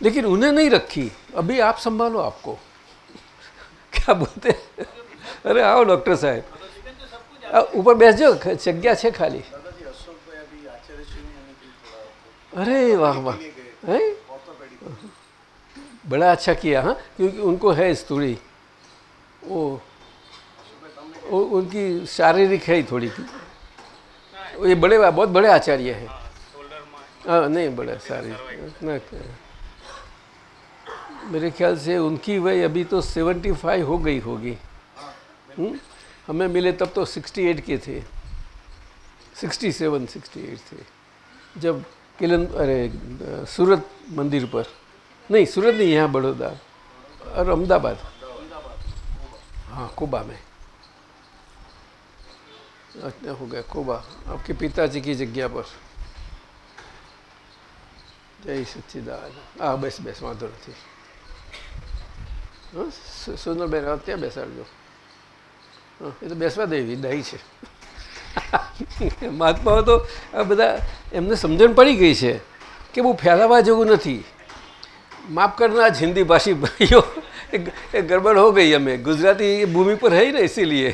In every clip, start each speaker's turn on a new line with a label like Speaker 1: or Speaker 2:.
Speaker 1: लेकिन उन्हें नहीं रखी, अभी आप संभालो आपको। क्या बोलते हैं? अरे आओ डॉक्टर साहब, ऊपर बैस जाओ, जग्या है खाली। अरे वाह वाह, है बड़ा अच्छा किया। हाँ, क्योंकि उनको है थोड़ी वो उनकी शारीरिक है थोड़ी की। ये बड़े बहुत बड़े आचार्य हैं। हाँ नहीं, बड़े शारीरिक मेरे ख्याल से उनकी वही अभी तो 75 हो गई होगी। हमें मिले तब तो 68 के थे, 67 68 थे, जब सूरत मंदिर पर, नहीं सूरत नहीं, यहाँ बड़ौदा और अहमदाबाद, हाँ कोबा में हो गया। कोबा आपके पिताजी की जगह पर। जय सच्चिदानंद। हाँ बस बस वांधो नहीं। સોનલબેન ત્યાં બેસાડજો. એ તો બેસવા દેવી દહી છે. મહાત્માઓ તો આ બધા એમને સમજણ પડી ગઈ છે કે બહુ ફેલાવા જેવું નથી. माफ करना आज हिंदी भाषी भाइयों, गड़बड़ हो गई हमें, गुजराती भूमि पर है ही ना इसीलिए।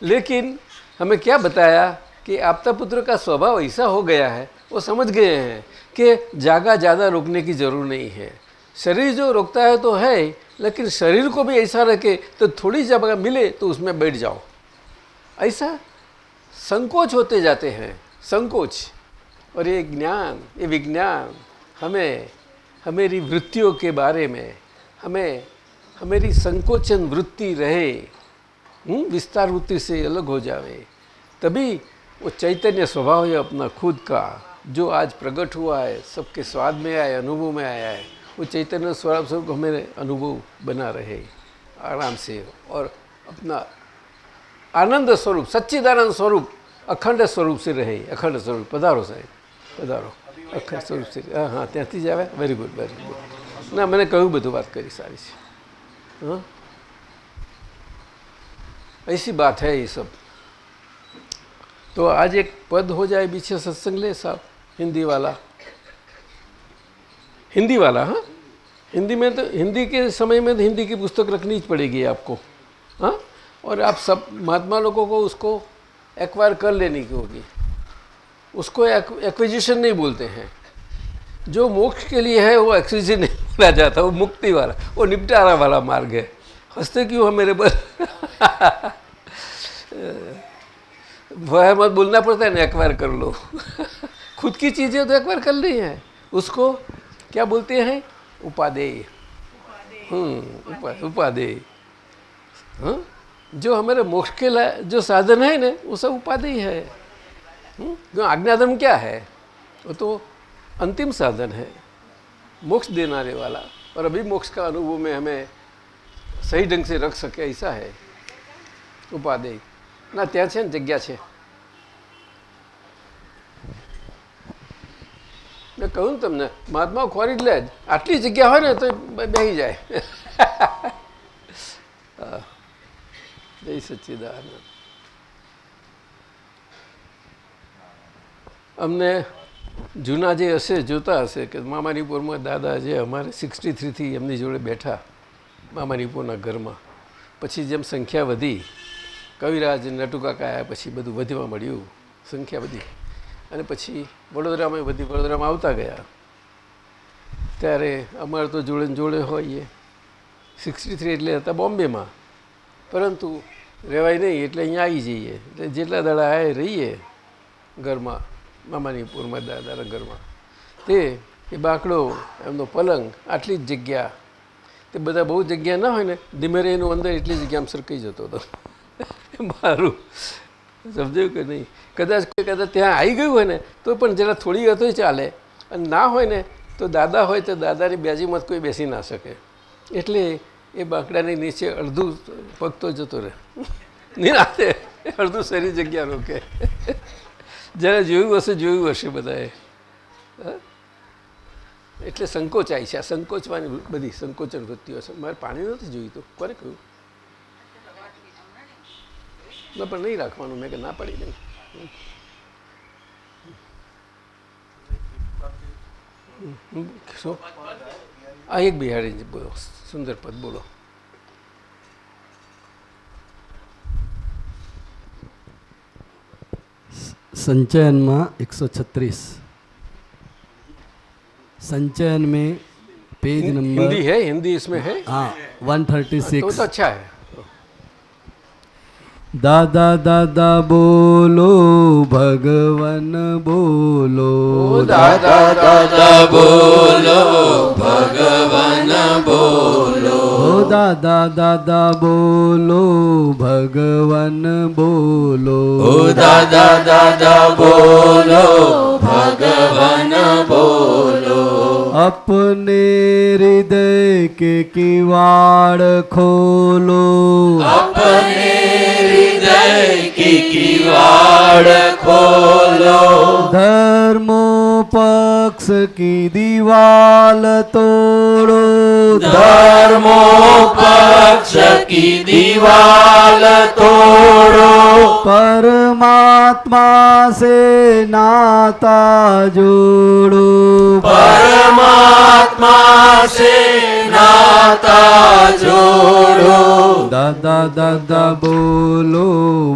Speaker 1: लेकिन हमें क्या बताया कि आपता पुत्र का स्वभाव ऐसा हो गया है, वो समझ गए हैं कि जागा ज़्यादा रोकने की ज़रूर नहीं है। शरीर जो रोकता है तो है, लेकिन शरीर को भी ऐसा रखे तो थोड़ी जगह मिले तो उसमें बैठ जाओ। ऐसा संकोच होते जाते हैं, संकोच। और ये ज्ञान, ये विज्ञान हमें हमारी वृत्तियों के बारे में, हमें हमारी संकोचन वृत्ति रहे, विस्तार वृत्ति से अलग हो जावे, तभी वो चैतन्य स्वभाव है अपना खुद का जो आज प्रकट हुआ है, सबके स्वाद में आया है, अनुभव में आया है, वो चैतन्य स्वभाव सबको हमें अनुभव बना रहे आराम से, और अपना आनंद स्वरूप, सच्चिदानंद स्वरूप, अखंड स्वरूप से रहे। अखंड स्वरूप पधारो साहेब, पधारो। अखंड स्वरूप से, हाँ हाँ ત્યાંથી જ આવે। Very good very good. ના મને કહ્યું બધું વાત કરી સારી છે। हाँ ऐसी बात है ये सब। तो आज एक पद हो जाए पीछे सत्संग ले साहब, हिंदी वाला, हिंदी वाला। हाँ हिंदी में तो, हिंदी के समय में तो हिंदी की पुस्तक रखनी ही पड़ेगी आपको। हाँ और आप सब महात्मा लोगों को उसको एक्वायर कर लेनी की होगी। उसको एक्विजिशन नहीं बोलते हैं। जो मोक्ष के लिए है वो एक्विजिशन नहीं बोला जाता, वो मुक्ति वाला, वो निपटारा वाला मार्ग है। हंसते क्यों हो मेरे पर? वह मत बोलना पड़ता है ना, एक्वायर कर लो। खुद की चीज़ें तो एक्वायर कर ली हैं, उसको क्या बोलते हैं? उपादेय। उपादेय। हाँ जो हमारे मोक्ष के जो साधन है ना, वो सब उपादेय है। आज्ञाधर्म क्या है? वो तो अंतिम साधन है, मोक्ष देने वाला। और अभी मोक्ष का अनुभव में हमें सही ढंग से रख सके ऐसा है उपादेय ना। ત્યાં છે ને જગ્યા છે, મેં કહ્યું ને તમને, મહાત્મા ખોરી લે જ, આટલી જગ્યા હોય ને તો બેસી જાય। જય સચ્ચિદાનંદ। અમને જૂના જે હશે જોતા હશે કે મામાનીપુરમાં દાદા જે અમારે 63થી એમની જોડે બેઠા મામાનીપુરના ઘરમાં, પછી જેમ સંખ્યા વધી, કવિરાજ નટુકાકા આવ્યા, પછી બધું વધવા મળ્યું, સંખ્યા વધી, અને પછી વડોદરામાં વધી, વડોદરામાં આવતા ગયા। ત્યારે અમારે તો જોડે જોડે હોઈએ। 63 એટલે હતા બોમ્બેમાં, પરંતુ રહેવાય નહીં એટલે અહીંયા આવી જઈએ। એટલે જેટલા દાડા આવે રહીએ ઘરમાં, મામાનીપુરમાં દાદાના ઘરમાં। તે એ બાંકડો, એમનો પલંગ, આટલી જ જગ્યા, તે બધા બહુ જગ્યા ના હોય ને, ધીમે રહીને અંદર એટલી જગ્યામાં સરકાઈ જતો હતો મારું। સમજાયું કે નહીં? કદાચ કોઈ કદાચ ત્યાં આવી ગયું હોય ને તો પણ જરા થોડી હતો ચાલે, અને ના હોય ને તો દાદા હોય તો દાદાની બાજુમાં કોઈ બેસી ના શકે। એટલે એ બાંકડાની નીચે અડધું પગ તો જતો રહે, નિરાતે અડધું સારી જગ્યા રોકે। જ્યારે જોયું હશે બધાએ। એટલે સંકોચાય છે, આ સંકોચવાની બધી સંકોચન વૃત્તિઓ છે। મારે પાણી નથી જોઈતું, કોને કહ્યું? ના પણ નહીં રાખવાનું, મેં કે ના પડી નહીં। શું एक बिहारी जी बोलो, सुंदर पद बोलो।
Speaker 2: संचयन में 136, संचयन में पेज नंबर,
Speaker 1: हिंदी है, हिंदी इसमें है।
Speaker 2: हाँ 136।
Speaker 1: तो अच्छा है।
Speaker 2: दादा दादा बोलो भगवन बोलो,
Speaker 3: दादा दादा बोलो भगवान बोलो,
Speaker 2: ओ दादा दादा बोलो भगवन बोलो,
Speaker 3: ओ दादा दादा बोलो भगवान बोलो,
Speaker 2: अपने हृदय के किवाड़ खोलो,
Speaker 3: अपने हृदय की किवाड़ खोलो,
Speaker 2: धर्मोपक्ष की दीवाल तोड़ो,
Speaker 3: धर्मोपक्ष की दीवाल तोड़ो,
Speaker 2: परमात्मा से नाता जोड़ो,
Speaker 3: परमात्मा से नाता जोड़ो,
Speaker 2: दादा दादा बोलो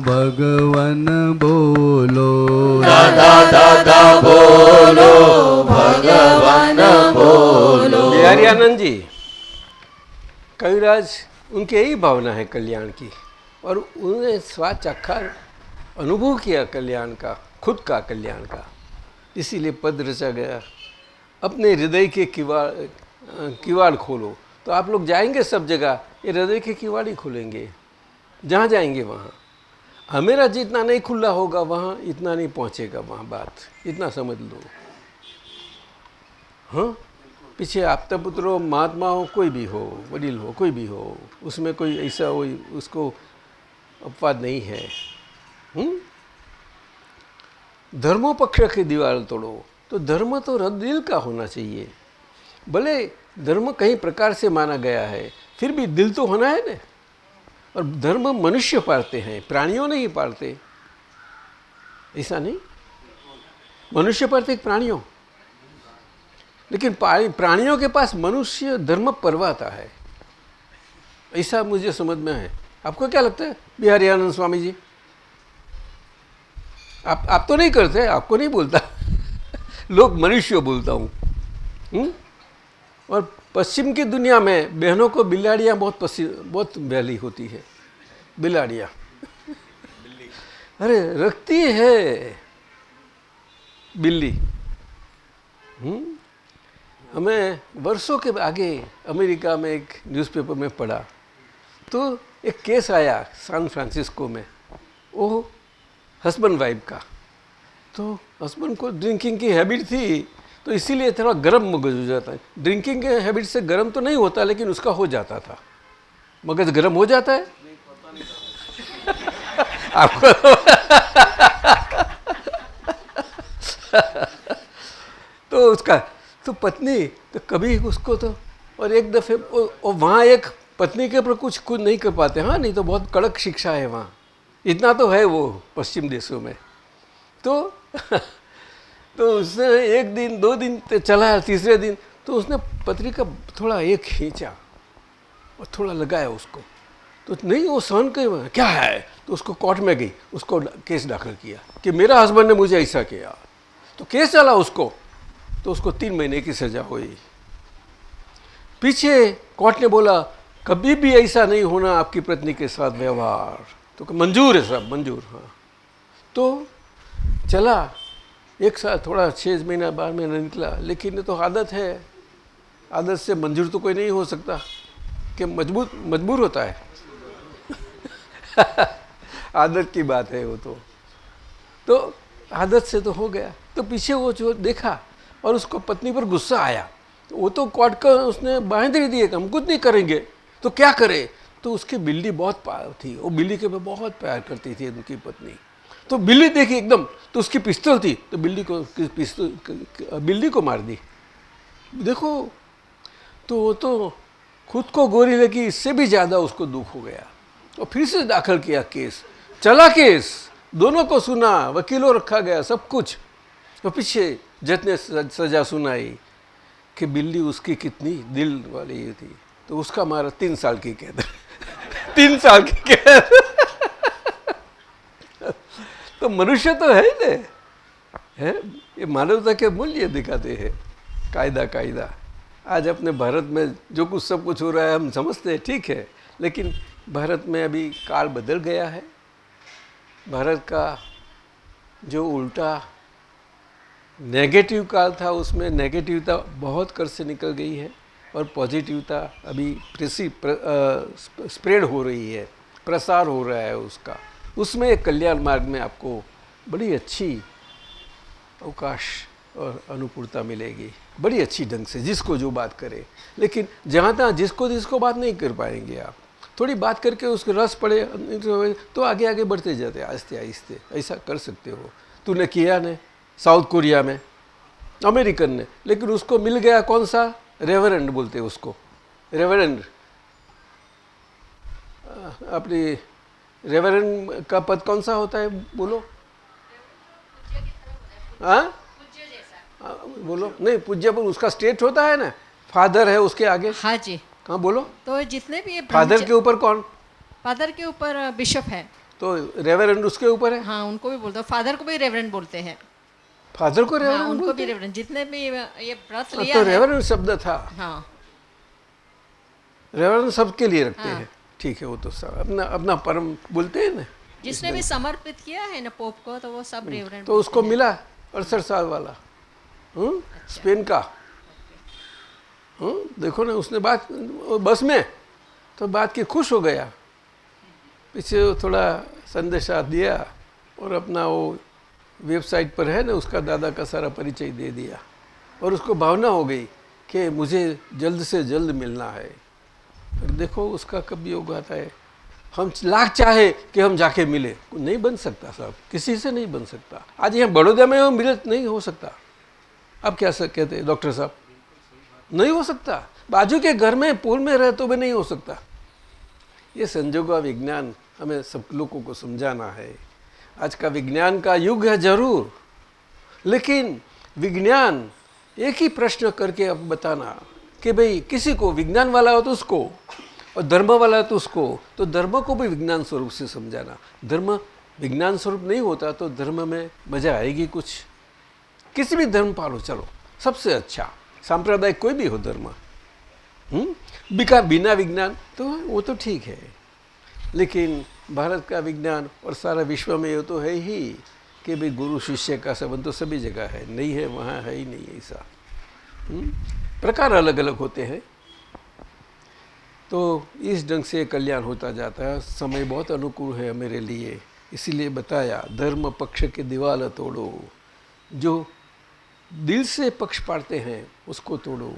Speaker 2: भगवन बोलो,
Speaker 3: दादा दादा बोलो भगवान बोलो।
Speaker 1: बिहारी आनंद जी, कविराज उनकी यही भावना है कल्याण की, और उन्हें स्वाद चखा, अनुभव किया कल्याण का, खुद का कल्याण का, इसीलिए पद रचा गया। अपने हृदय के किवाड़ खोलो। तो आप लोग जाएंगे सब जगह, ये हृदय के किवाड़ ही खोलेंगे, जहाँ जाएंगे वहाँ। हमेरा जितना नहीं खुला होगा वहाँ इतना नहीं पहुँचेगा वहाँ बात, इतना समझ लो। हाँ, पीछे आपता पुत्र हो, महात्मा हो, कोई भी हो, वडील हो, कोई भी हो, उसमें कोई ऐसा कोई उसको अपवाद नहीं है। धर्मोपक्ष की दीवार तोड़ो। तो धर्म तो दिल का होना चाहिए। भले धर्म कई प्रकार से माना गया है, फिर भी दिल तो होना है ना। और धर्म मनुष्य पालते हैं, प्राणियों नहीं पालते, ऐसा नहीं। मनुष्य पालते प्राणियों, लेकिन प्राणियों के पास मनुष्य धर्म परवाता है, ऐसा मुझे समझ में है। आपको क्या लगता है बिहारी आनंद स्वामी जी? आप तो नहीं करते, आपको नहीं बोलता लोग मनुष्य बोलता हूँ। और पश्चिम की दुनिया में बहनों को बिलाड़ियाँ बहुत भली होती है। बिलाड़ियाँ अरे रखती है बिल्ली। हमें वर्षों के आगे अमेरिका में एक न्यूज़पेपर में पढ़ा, तो एक केस आया सैन फ्रांसिस्को में, वो हस्बैंड वाइफ का। तो हस्बैंड को ड्रिंकिंग की हैबिट थी, तो इसीलिए थोड़ा गर्म मगज हो जाता है। ड्रिंकिंग के हैबिट से गर्म तो नहीं होता, लेकिन उसका हो जाता था, मगज गर्म हो जाता है आपको तो उसका तो पत्नी तो कभी उसको तो, और एक दफ़े और वहाँ एक पत्नी के ऊपर कुछ नहीं कर पाते। हाँ, नहीं तो बहुत कड़क शिक्षा है वहाँ, इतना तो है वो पश्चिम देशों में। तो उसने एक दिन 2 दिन चला, तीसरे दिन तो उसने पत्नी का थोड़ा एक खींचा और थोड़ा लगाया उसको, तो नहीं वो सहन कर, क्या है, तो उसको कोर्ट में गई, उसको केस दाखिल किया कि मेरा हस्बैंड ने मुझे ऐसा किया। तो केस चला उसको, तो उसको 3 महीने की सज़ा हुई। पीछे कोर्ट ने बोला कभी भी ऐसा नहीं होना आपकी पत्नी के साथ व्यवहार, तो मंजूर है सब, मंजूर। हाँ, तो चला 1 साल, थोड़ा 6 महीना 12 महीना निकला, लेकिन ये तो आदत है, आदत से मंजूर तो कोई नहीं हो सकता, कि मजबूर होता है आदत की बात है वो तो आदत से तो हो गया। तो पीछे वो जो देखा और उसको पत्नी पर गुस्सा आया, तो वो तो कोर्ट का उसने बांध दिए कि हम कुछ नहीं करेंगे, तो क्या करे। तो उसकी बिल्ली बहुत प्यार थी, वो बिल्ली के बहुत प्यार करती थी उनकी पत्नी। तो बिल्ली देखी एकदम, तो उसकी पिस्तौल थी, तो बिल्ली को मार दी। देखो, तो वो तो खुद को गोरी लगी, इससे भी ज़्यादा उसको दुख हो गया, और फिर से दाखिल किया केस। चला केस, दोनों को सुना, वकीलों रखा गया, सब कुछ। तो पीछे जज ने सज़ा सुनाई कि बिल्ली उसकी कितनी दिल वाली थी, तो उसका मारा 3 साल की कैद 3 साल की कैद तो मनुष्य तो है ही नहीं है, ये मानवता के मूल्य दिखाते हैं। कायदा आज अपने भारत में जो कुछ सब कुछ हो रहा है हम समझते हैं ठीक है, लेकिन भारत में अभी काल बदल गया है। भारत का जो उल्टा नेगेटिव काल था उसमें नेगेटिवता बहुत कर से निकल गई है और पॉजिटिवता अभी स्प्रेड हो रही है, प्रसार हो रहा है उसका। उसमें एक कल्याण मार्ग में आपको बड़ी अच्छी अवकाश और अनुकूलता मिलेगी, बड़ी अच्छी ढंग से जिसको जो बात करे। लेकिन जहाँ तहाँ जिसको बात नहीं कर पाएंगे आप। थोड़ी बात करके उसके रस पड़े तो आगे आगे बढ़ते जाते आहिस्ते आहिस्ते। ऐसा कर सकते हो। तूने किया ने साउथ कोरिया में, अमेरिकन ने, लेकिन उसको मिल गया कौन सा, रेवरेंड बोलते हैं उसको, रेवरेंड। अपनी रेवरेंड का पद कौन सा होता है बोलो? हाँ बोलो, नहीं पूज्य पर उसका स्टेट होता है ना, फादर है उसके आगे।
Speaker 4: हाँ जी।
Speaker 1: कहाँ बोलो?
Speaker 4: तो जितने भी
Speaker 1: फादर के ऊपर कौन?
Speaker 4: फादर के ऊपर बिशप है।
Speaker 1: तो रेवरेंड उसके ऊपर है।
Speaker 4: हाँ उनको भी बोलते हैं, फादर को भी रेवरेंड बोलते हैं।
Speaker 1: फादर को रेवरेंड?
Speaker 4: हाँ, उनको भी रेवरेंड। जितने भी ये व्रत लिया
Speaker 1: तो
Speaker 4: है,
Speaker 1: रेवरेंड शब्द था।
Speaker 4: हाँ
Speaker 1: रेवरेंड सबके लिए रखते हैं, ठीक है। वो तो सब अपना अपना परम बोलते हैं ना।
Speaker 4: जिसने भी समर्पित किया है ना पोप को, तो वो सब रेवरेंड।
Speaker 1: तो उसको मिला 68 साल वाला स्पेन का। देखो ना, उसने बात बस में तो बात की खुश हो गया, पीछे थोड़ा संदेशा दिया और अपना वो वेबसाइट पर है ना उसका दादा का सारा परिचय दे दिया और उसको भावना हो गई कि मुझे जल्द से जल्द मिलना है। और देखो उसका कब योग आता है। हम लाख चाहे कि हम जाके मिले, नहीं बन सकता साहब, किसी से नहीं बन सकता। आज यहाँ बड़ौदा में वो मिले नहीं हो सकता। अब क्या कहते हैं डॉक्टर साहब, नहीं हो सकता। बाजू के घर में पुल में रहे तो भी नहीं हो सकता। ये संजोगा विज्ञान हमें सब लोगों को समझाना है। आज का विज्ञान का युग है जरूर, लेकिन विज्ञान एक ही प्रश्न करके अब बताना कि भाई किसी को विज्ञान वाला हो तो उसको, और धर्म वाला हो तो उसको, तो धर्म को भी विज्ञान स्वरूप से समझाना। धर्म विज्ञान स्वरूप नहीं होता तो धर्म में मजा आएगी कुछ? किसी भी धर्म पालो चलो, सबसे अच्छा सांप्रदायिक कोई भी हो धर्म, बिना विज्ञान तो वो तो ठीक है। लेकिन भारत का विज्ञान और सारा विश्व में ये तो है ही कि भाई गुरु शिष्य का संबंध तो सभी जगह है, नहीं है वहाँ है ही नहीं ऐसा। प्रकार अलग अलग होते हैं, तो इस ढंग से कल्याण होता जाता है। समय बहुत अनुकूल है मेरे लिए, इसीलिए बताया धर्म पक्ष के दीवार तोड़ो। जो दिल से पक्ष पाड़ते हैं उसको तोड़ो।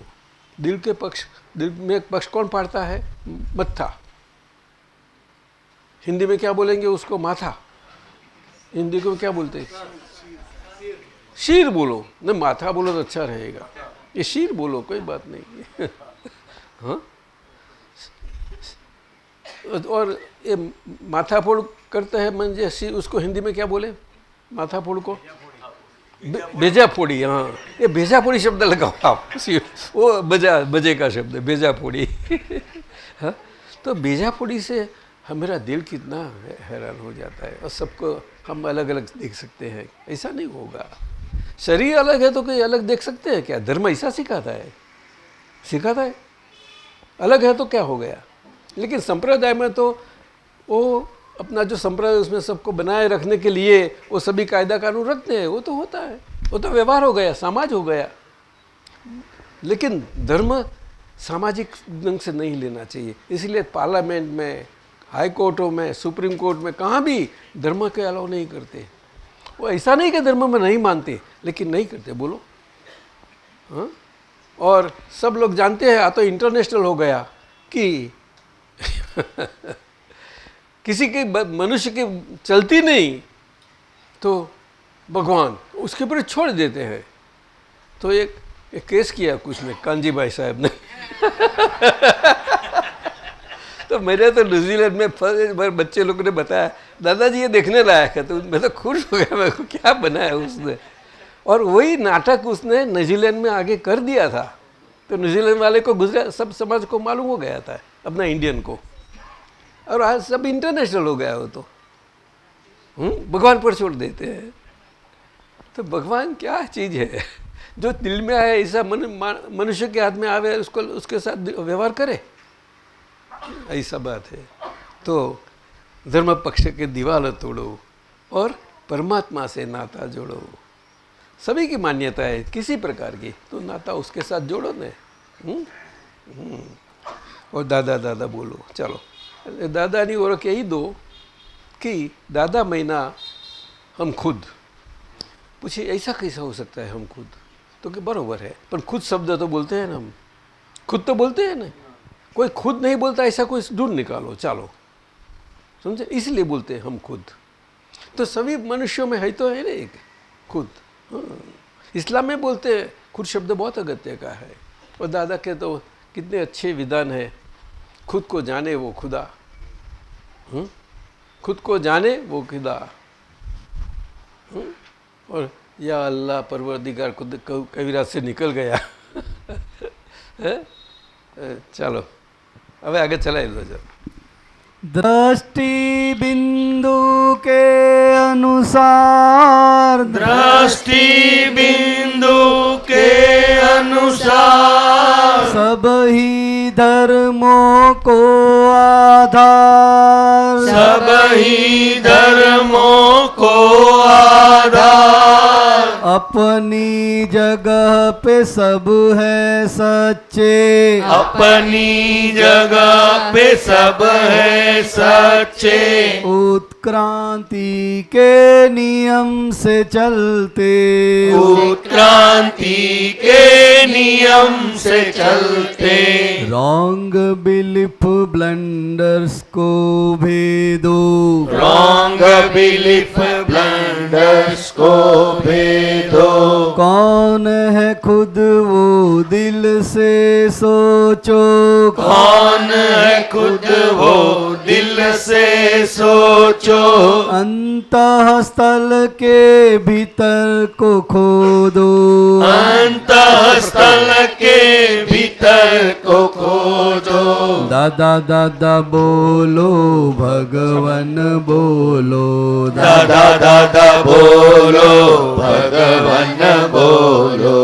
Speaker 1: दिल के पक्ष, दिल में पक्ष कौन पाड़ता है? मत्था। हिंदी में क्या बोलेंगे उसको? माथा। हिंदी को क्या बोलते हैं? शीर बोलो, नहीं माथा बोलो तो अच्छा रहेगा। ये शीर बोलो, कोई बात नहीं हाँ। और ये माथा फोड़ करते हैं म्हणजे शीर, उसको हिंदी में क्या बोले? माथा फोड़ को बेजा फोड़ी। हाँ, ये बेजा फोड़ी शब्द लगाओ आप, वो बजे का शब्द है बेजा फोड़ी हाँ, तो बेजा फोड़ी से मेरा दिल कितना हैरान हो जाता है। और सबको हम अलग अलग देख सकते हैं, ऐसा नहीं होगा। शरीर अलग है तो कोई अलग देख सकते हैं क्या? धर्म ऐसा सिखाता है? सिखाता है अलग है तो क्या हो गया? लेकिन संप्रदाय में तो वो अपना जो संप्रदाय उसमें सबको बनाए रखने के लिए वो सभी कायदा कानून रखते हैं, वो तो होता है, वो तो व्यवहार हो गया, समाज हो गया। लेकिन धर्म सामाजिक ढंग से नहीं लेना चाहिए। इसलिए पार्लियामेंट में, हाई कोर्टों में, सुप्रीम कोर्ट में, कहाँ भी धर्म के अलाउ नहीं करते। वो ऐसा नहीं कि धर्म में नहीं मानते, लेकिन नहीं करते बोलो। हाँ, और सब लोग जानते हैं, तो इंटरनेशनल हो गया कि किसी के मनुष्य की चलती नहीं तो भगवान उसके ऊपर छोड़ देते हैं। तो एक केस किया कुछ ने, कांजी भाई साहब ने तो मेरे तो न्यूजीलैंड में फर्स्ट बार बच्चे लोगों ने बताया, दादाजी ये देखने लायक है। तो मैं तो खुश हो गया, मेरे को क्या बनाया उसने। और वही नाटक उसने न्यूजीलैंड में आगे कर दिया था। तो न्यूजीलैंड वाले को गुजरात सब समाज को मालूम हो गया था, अपना इंडियन को, और आज सब इंटरनेशनल हो गया हो तो भगवान पर छोड़ देते हैं। तो भगवान क्या चीज़ है, जो दिल में आए ऐसा मनुष्य के हाथ में आवे उसको उसके साथ व्यवहार करे, ऐसा बात है। तो धर्म पक्ष के दीवार तोड़ो और परमात्मा से नाता जोड़ो। सभी की मान्यता है किसी प्रकार की, तो नाता उसके साथ जोड़ो ने। और दादा दादा बोलो, चलो दादानी ओळख यही दो कि दादा महीना हम खुद। पूछिए ऐसा कैसा हो सकता है हम खुद, तो कि बरोबर है, पर खुद शब्द तो बोलते हैं ना, हम खुद तो बोलते हैं ना, कोई खुद नहीं बोलता ऐसा कोई ढूंढ निकालो, चलो समझे, इसलिए बोलते हैं हम खुद। तो सभी मनुष्यों में है तो है ना एक खुद। इस्लाम में बोलते हैं खुद शब्द बहुत अगत्य का है, और दादा के तो कितने अच्छे विधान है, खुद को जाने वो खुदा, खुद को जाने वो खुदा, और या अल्लाह परवरदिगार खुद कबीरा से निकल गया। चलो अब आगे चलाए लो जब।
Speaker 2: दृष्टि बिंदु के अनुसार,
Speaker 3: दृष्टि बिंदु के अनुसार
Speaker 2: सब ही धर्मों को आधार,
Speaker 3: सब ही धर्मों को आधार।
Speaker 2: अपनी जगह पे सब है सच्चे,
Speaker 3: अपनी जगह पे सब है सच्चे।
Speaker 2: उत्क्रांति के नियम से चलते,
Speaker 3: उत्क्रांति के नियम से चलते।
Speaker 2: रॉन्ग बिलीफ ब्लंडर्स को भेदो,
Speaker 3: रॉन्ग बिलीफ ब्लंडर्स को भेदो।
Speaker 2: कौन है खुद वो दिल से सोचो,
Speaker 3: कौन है खुद वो दिल से सोचो।
Speaker 2: अंतः स्थल के भीतर को खोदो,
Speaker 3: अंतः स्थल के भीतर को खोदो।
Speaker 2: दादा दादा बोलो भगवन बोलो,
Speaker 3: दादा दादा बोलो भगवन बोलो।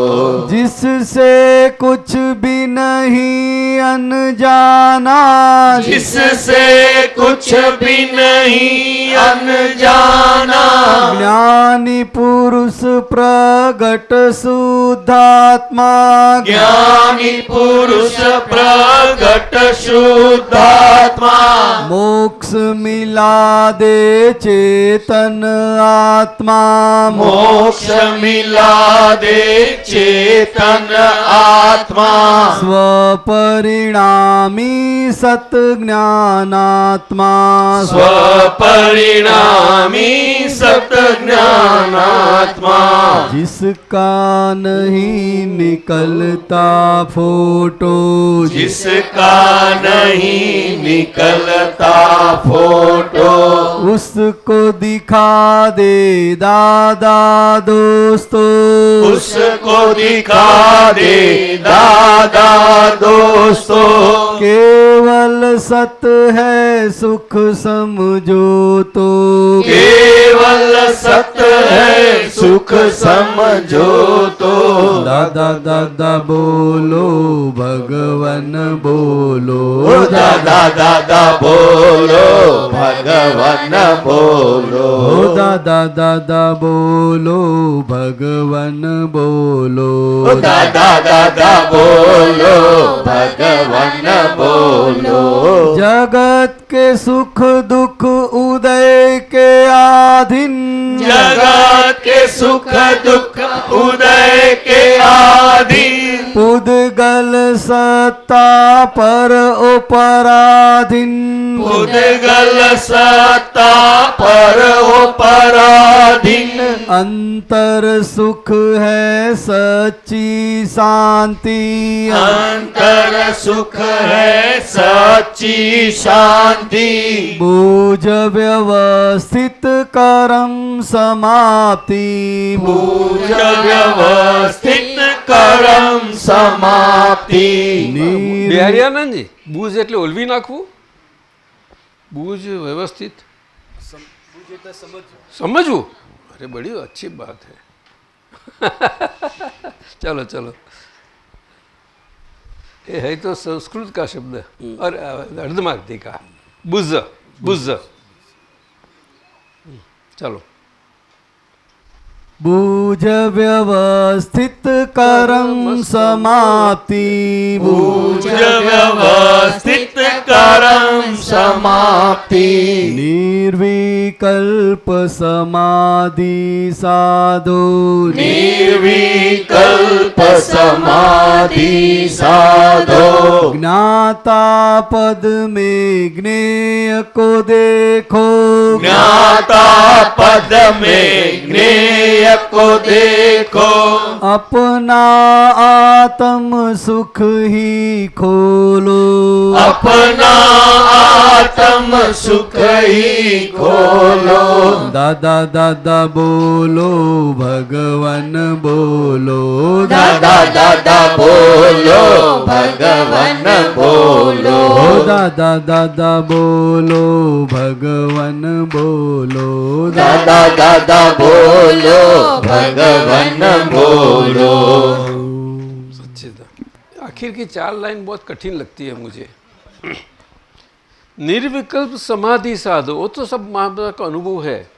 Speaker 2: जिससे कुछ भी नहीं अनजाना,
Speaker 3: जिससे कुछ भी नहीं अनजाना।
Speaker 2: ज्ञानी पुरुष प्रगट शुद्धात्मा,
Speaker 3: ज्ञानी पुरुष प्रगट शुद्धात्मा।
Speaker 2: मोक्ष मिला दे चेतन आत्मा,
Speaker 3: मोक्ष मिला दे चेतन आत्मा।
Speaker 2: स्वपरिणामी सत ज्ञानात्मा,
Speaker 3: स्वपरिणामी सत ज्ञानात्मा।
Speaker 2: जिसका नहीं निकलता फोटो,
Speaker 3: जिसका नहीं निकलता फोटो।
Speaker 2: उसको दिखा दे दादा दोस्तों,
Speaker 3: उसको दिखा दे दादा दोस्तों।
Speaker 2: केवल सत है सुख समझो तो,
Speaker 3: केवल सत है सुख समझो तो।
Speaker 2: दादा दादा बोलो भगवन बोलो,
Speaker 3: दादा दादा बोलो भगवन बोलो।
Speaker 2: दादा दादा बोलो भगवन बोलो,
Speaker 3: दादा दादा बोलो भगवन बोलो।
Speaker 2: जगत के सुख दुख उदय के आधीन,
Speaker 3: जगत के सुख दुख उदय के आधीन।
Speaker 2: पुद्गल सत्ता पर उपराधीन,
Speaker 3: पुद्गल सत्ता पर उपराधीन।
Speaker 2: अंतर सुख है सच्ची शांति,
Speaker 3: अंतर सुख है सच्ची शांति।
Speaker 2: बूझ व्यवस्थित कर्म समाप्ति,
Speaker 3: बूझ व्यवस्थित करम समाप्ति।
Speaker 1: બિહારીયાનંદ જી, બૂઝ એટલે ઓલવી નાખવું, બૂઝ વ્યવસ્થિત समझू। अरे बड़ी अच्छी बात है। चलो चलो, ये है तो संस्कृत का शब्द और अर्धमागधी का बुझ बुझ। चलो,
Speaker 2: बूझ व्यवस्थित करम समाप्ति।
Speaker 3: बूझ व्यवस्थित करम समाप्ति।
Speaker 2: निर्विकल्प समाधि साधो।
Speaker 3: निर्विकल्प समाधि साधो।
Speaker 2: ज्ञाता पद में ज्ञेय को देखो।
Speaker 3: ज्ञाता पद में ज्ञेय को देखो।
Speaker 2: अपना आत्म सुख ही खोलो।
Speaker 3: अपना आत्म सुख ही खोलो।
Speaker 2: दादा दादा बोलो भगवन बोलो।
Speaker 3: दादा दादा बोलो भगवन बोलो।
Speaker 2: दादा दादा बोलो भगवन बोलो।
Speaker 3: दादा दादा बोलो भगवन बोलो।
Speaker 1: आखिर की 4 लाइन बहुत कठिन लगती है मुझे। निर्विकल्प समाधि साधो, वो तो सब महात्मा का अनुभव है।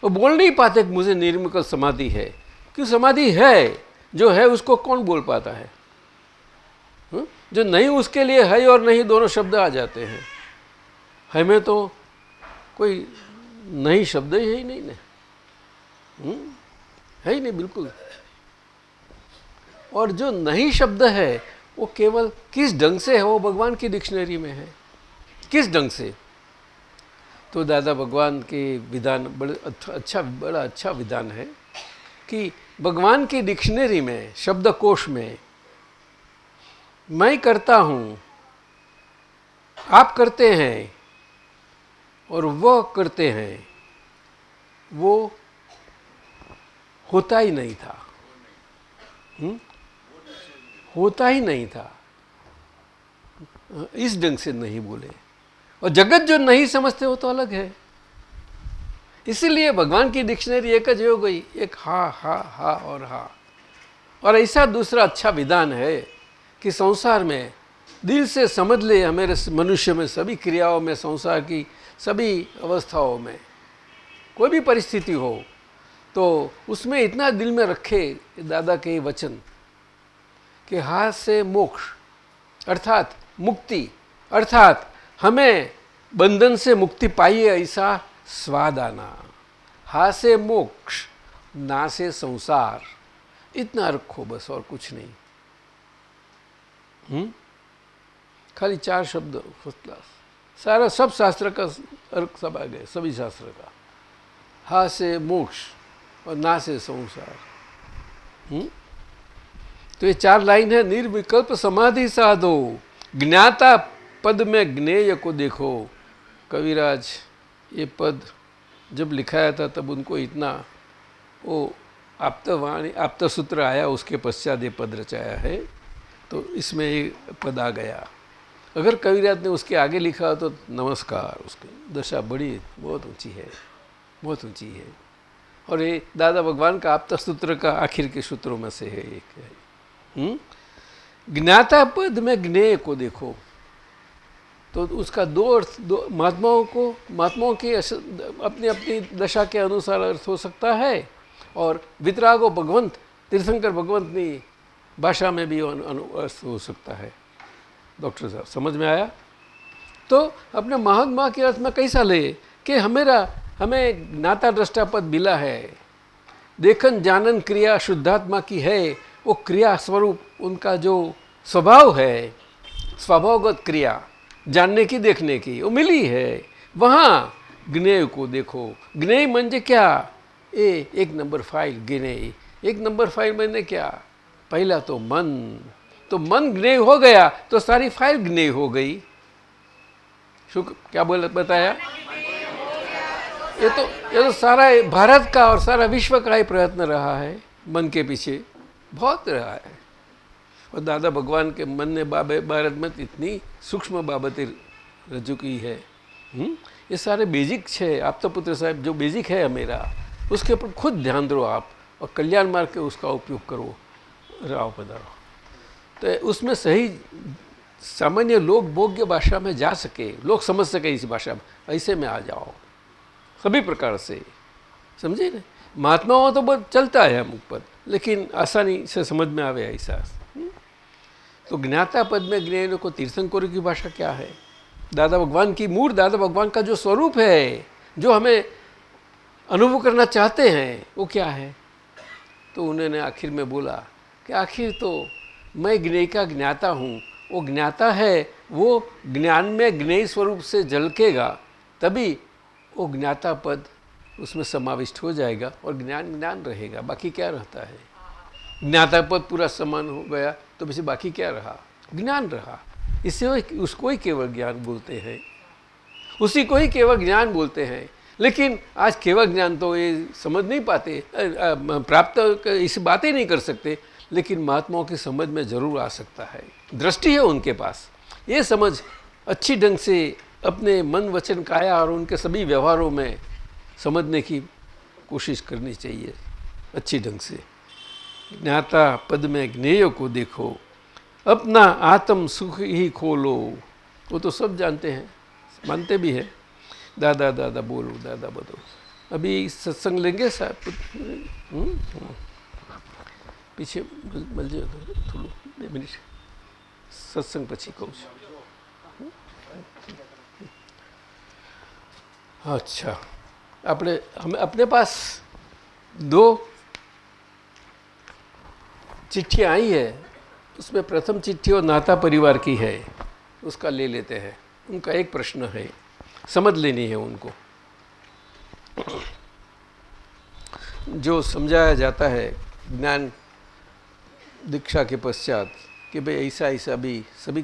Speaker 1: वो बोल नहीं पाते कि मुझे निर्विकल्प समाधि है, क्यों समाधि है, जो है उसको कौन बोल पाता है? जो नहीं उसके लिए है और नहीं दोनों शब्द आ जाते हैं। है में तो कोई नहीं शब्द ही है ही नहीं ना, है ही नहीं बिल्कुल। और जो नहीं शब्द है वो केवल किस ढंग से है, वो भगवान की डिक्शनरी में है। किस ढंग से? तो दादा भगवान के विधान बड़ा अच्छा विधान है कि भगवान की डिक्शनरी में, शब्दकोश में, मैं करता हूँ, आप करते हैं और वह करते हैं, वो होता ही नहीं था। होता ही नहीं था, इस ढंग से नहीं बोले। और जगत जो नहीं समझते वो तो अलग है। इसीलिए भगवान की डिक्शनरी एक ज हो गई, एक हा हा हा और हा। और ऐसा दूसरा अच्छा विधान है कि संसार में दिल से समझ ले, हमारे मनुष्य में सभी क्रियाओं में, संसार की सभी अवस्थाओं में, कोई भी परिस्थिति हो तो उसमें इतना दिल में रखे दादा के वचन कि हाथ से मोक्ष अर्थात मुक्ति, अर्थात हमें बंधन से मुक्ति पाइए ऐसा स्वाद आना। हाथ से मोक्ष, ना से संसार, इतना रखो बस, और कुछ नहीं। खाली 4 शब्द, फर्स्ट क्लास। सारा सब शास्त्र का अर्थ सब आ गए, सभी शास्त्र का। हा से मोक्ष और ना से संसार। तो ये 4 लाइन है। निर्विकल्प समाधि साधो, ज्ञाता पद में ज्ञेय को देखो। कविराज ये पद जब लिखाया था तब उनको इतना वो आप्तवाणी आप्त सूत्र आया, उसके पश्चात ये पद रचाया है, तो इसमें ये पद आ गया। अगर कविराज ने उसके आगे लिखा तो नमस्कार, उसकी दशा बड़ी बहुत ऊंची है, बहुत ऊंची है। और ये दादा भगवान का आप्त सूत्र का आखिर के सूत्रों में से है एक है। ज्ञाता पद में ज्ञेय को देखो, तो उसका 2 अर्थ, 2 महात्माओं की अपनी अपनी दशा के अनुसार अर्थ हो सकता है, और वितरागो भगवंत, तीर्थंकर भगवंत की भाषा में भी अर्थ हो सकता है। डॉक्टर साहब समझ में आया? तो अपने महात्मा के अर्थ में कैसा ले कि हमें ज्ञाता दृष्टा पद मिला है, देखन जानन क्रिया शुद्धात्मा की है, वो क्रिया स्वरूप उनका जो स्वभाव है, स्वभावगत क्रिया जानने की देखने की वो मिली है। वहाँ ज्ञेय को देखो। ज्ञेय म्हणजे क्या? एक नंबर फाइल ज्ञेय। 1 नंबर फाइल मैंने क्या? पहला तो मन, तो मन ज्ञेय हो गया तो सारी फाइल ज्ञेय हो गई। क्या बताया? ये तो सारा भारत का और सारा विश्व का ही प्रयत्न रहा है मन के पीछे। बहुत रहा है। और दादा भगवान के मन ने भारत में इतनी सूक्ष्म बाबतें रजू की है। ये सारे बेसिक है। आप तो पुत्र साहब जो बेसिक है मेरा, उसके ऊपर खुद ध्यान दो आप, और कल्याण मार्ग के उसका उपयोग करो। राव पधारो तो उसमें सही सामान्य लोग भोग्य भाषा में जा सके, लोग समझ सके इस भाषा में, ऐसे में आ जाओ सभी प्रकार से, समझे ना। महात्माओं तो बहुत चलता है हम ऊपर, लेकिन आसानी से समझ में आवे ऐसा। तो ज्ञाता पद में ज्ञेय को तीर्थंकरों की भाषा क्या है? दादा भगवान की मूर्त, दादा भगवान का जो स्वरूप है, जो हमें अनुभव करना चाहते हैं, वो क्या है? तो उन्होंने आखिर में बोला कि आखिर तो मैं ज्ञेय का ज्ञाता हूँ। वो ज्ञाता है, वो ज्ञान में ज्ञेय स्वरूप से झलकेगा, तभी वो ज्ञाता पद उसमें समाविष्ट हो जाएगा और ज्ञान ज्ञान रहेगा। बाकी क्या रहता है? ज्ञाता पद पूरा समान हो गया तो वैसे बाकी क्या रहा? ज्ञान रहा। इससे उसको ही केवल ज्ञान बोलते हैं, उसी को ही केवल ज्ञान बोलते हैं। लेकिन आज केवल ज्ञान तो ये समझ नहीं पाते, प्राप्त इस बातें नहीं कर सकते, लेकिन महात्माओं की समझ में जरूर आ सकता है। दृष्टि है उनके पास, ये समझ अच्छी ढंग से अपने मन वचन काया और उनके सभी व्यवहारों में समझने की कोशिश करनी चाहिए अच्छी ढंग से। ज्ञाता पद में ज्ञेय को देखो, अपना आत्म सुख ही खोलो। वो तो सब जानते हैं, मानते भी हैं। दादा दादा बोलो, दादा बोलो। अभी सत्संग लेंगे साहब, पीछे मल जाओ थोड़ा 2 मिनट, सत्संग पछी कहूँ। अच्छा, अपने पास 2 चिट्ठियाँ आई है। उसमें प्रथम चिट्ठी और नाता परिवार की है, उसका ले लेते हैं। उनका एक प्रश्न है, समझ लेनी है उनको। जो समझाया जाता है ज्ञान दीक्षा के पश्चात कि भाई ऐसा ऐसा भी सभी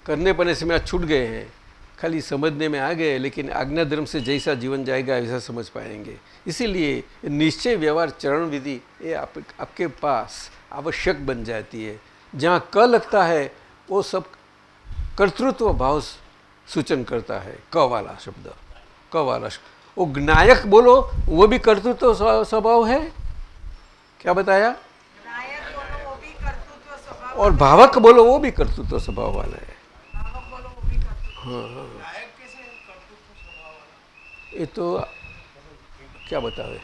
Speaker 1: करने पड़ने से मैं छूट गए हैं, खाली समझने में आ गए, लेकिन आज्ञा धर्म से जैसा जीवन जाएगा वैसा समझ पाएंगे। इसीलिए निश्चय व्यवहार चरण विधि ये आपके पास आवश्यक बन जाती है। जहाँ क लगता है वो सब कर्तृत्व भाव सूचन करता है। क वाला शब्द, क वाला वो ज्ञायक बोलो, वो भी कर्तृत्व स्वभाव है। क्या बताया? और भावक बोलो, वो भी कर्तृत्व स्वभाव वाला है। हाँ, ये तो क्या बतावे।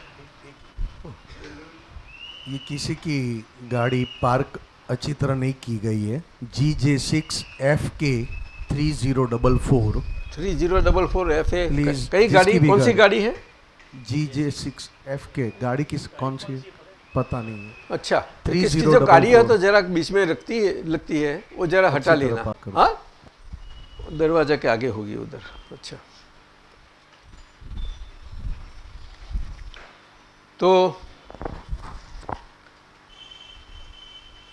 Speaker 5: ये किसी की गाड़ी पार्क अच्छी तरह नहीं की गई है। GJ6FK 3044
Speaker 1: FA कई गाड़ी, कौन सी गाड़ी है?
Speaker 5: GJ6FK गाड़ी कौन सी पता नहीं है।
Speaker 1: अच्छा, किसकी जो गाड़ी है तो जरा बीच में लगती है, वो जरा हटा लेना। हाँ, दरवाजा के आगे होगी उधर। अच्छा, तो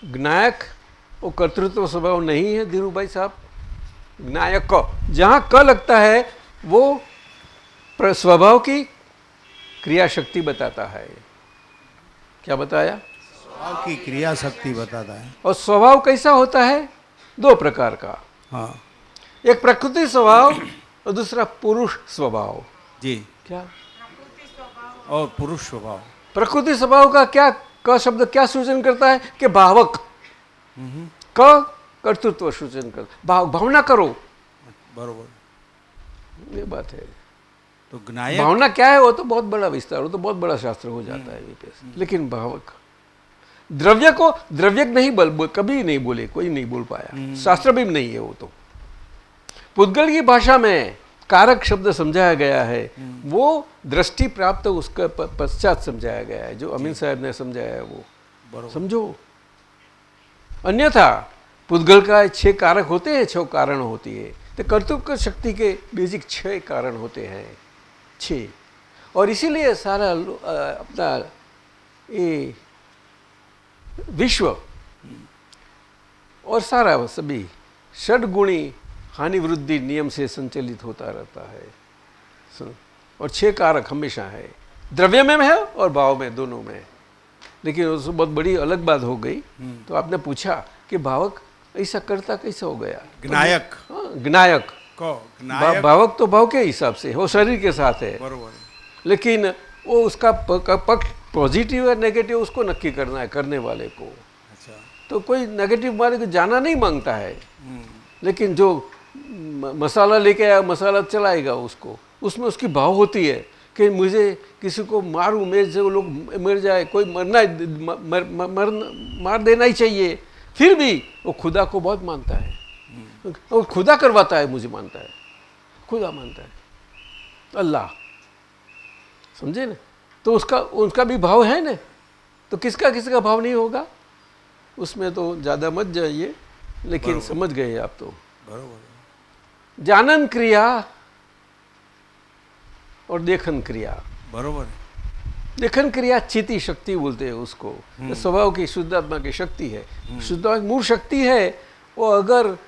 Speaker 1: ज्ञायक वो कर्तृत्व स्वभाव नहीं है धीरू भाई साहब। ज्ञायक जहाँ क लगता है वो स्वभाव की क्रिया शक्ति बताता है। क्या बताया?
Speaker 5: स्वभाव की क्रिया शक्ति बताता है।
Speaker 1: और स्वभाव कैसा होता है? 2 प्रकार का।
Speaker 5: हाँ,
Speaker 1: एक प्रकृति स्वभाव और दूसरा पुरुष स्वभाव।
Speaker 5: जी,
Speaker 1: क्या?
Speaker 5: और पुरुष स्वभाव।
Speaker 1: प्रकृति स्वभाव का क्या क शब्द क्या सूचन करता है? कि भावक। क कर्तृत्व सूचन करता, भावना करो।
Speaker 5: बरोबर,
Speaker 1: ये बात है।
Speaker 5: तो ज्ञायक
Speaker 1: भावना क्या है? वो तो बहुत बड़ा विस्तार, वो तो बहुत बड़ा शास्त्र हो जाता है। लेकिन भावक द्रव्य को द्रव्यक नहीं कभी नहीं बोले, कोई नहीं बोल पाया, शास्त्र भी नहीं है वो तो। पुद्गल की भाषा में कारक शब्द समझाया गया है, वो दृष्टि प्राप्त उसके पश्चात समझाया गया है, जो अमीन साहब ने समझाया है वो समझो। अन्यथा पुद्गल का 6 कारक होते हैं, 6 कारण होती है। तो कर्तृत्व शक्ति के बेसिक 6 कारण होते हैं, 6। और इसीलिए सारा अपना ये विश्व और सारा सभी षड्गुणी हानि वृद्धि नियम से संचालित होता रहता है। और 6 कारक हमेशा है, द्रव्य में है और भाव में, दोनों में। लेकिन उससे बहुत बड़ी अलग बात हो गई। तो आपने पूछा कि भावक ऐसा करता कैसे हो गया?
Speaker 6: ज्ञायक
Speaker 1: ज्ञायक भावक तो भाव के हिसाब से वो शरीर के साथ है, लेकिन वो उसका पक्ष पॉजिटिव है नेगेटिव उसको नक्की करना है, करने वाले को।
Speaker 6: अच्छा।
Speaker 1: तो कोई नेगेटिव वाले को जाना नहीं मांगता है, लेकिन जो मसाला लेके आया मसाला चलाएगा उसको, उसमें उसकी भाव होती है कि मुझे किसी को मारूं, मेरे से लोग मर जाए, कोई मरना मार देना ही चाहिए, फिर भी वो खुदा को बहुत मानता है और खुदा करवाता है, मुझे मानता है, खुदा मानता है, अल्लाह, समझे ना? तो उसका भी भाव है ना, तो किसका भाव नहीं होगा उसमें? तो ज़्यादा मत जाइए, लेकिन समझ गए आप तो। जानन क्रिया और देखन क्रिया,
Speaker 6: बरोबर।
Speaker 1: देखन क्रिया चिति शक्ति बोलते हैं उसको, स्वभाव की शुद्धात्मा की शक्ति है, शुद्धात्मा मूल शक्ति है। वो अगर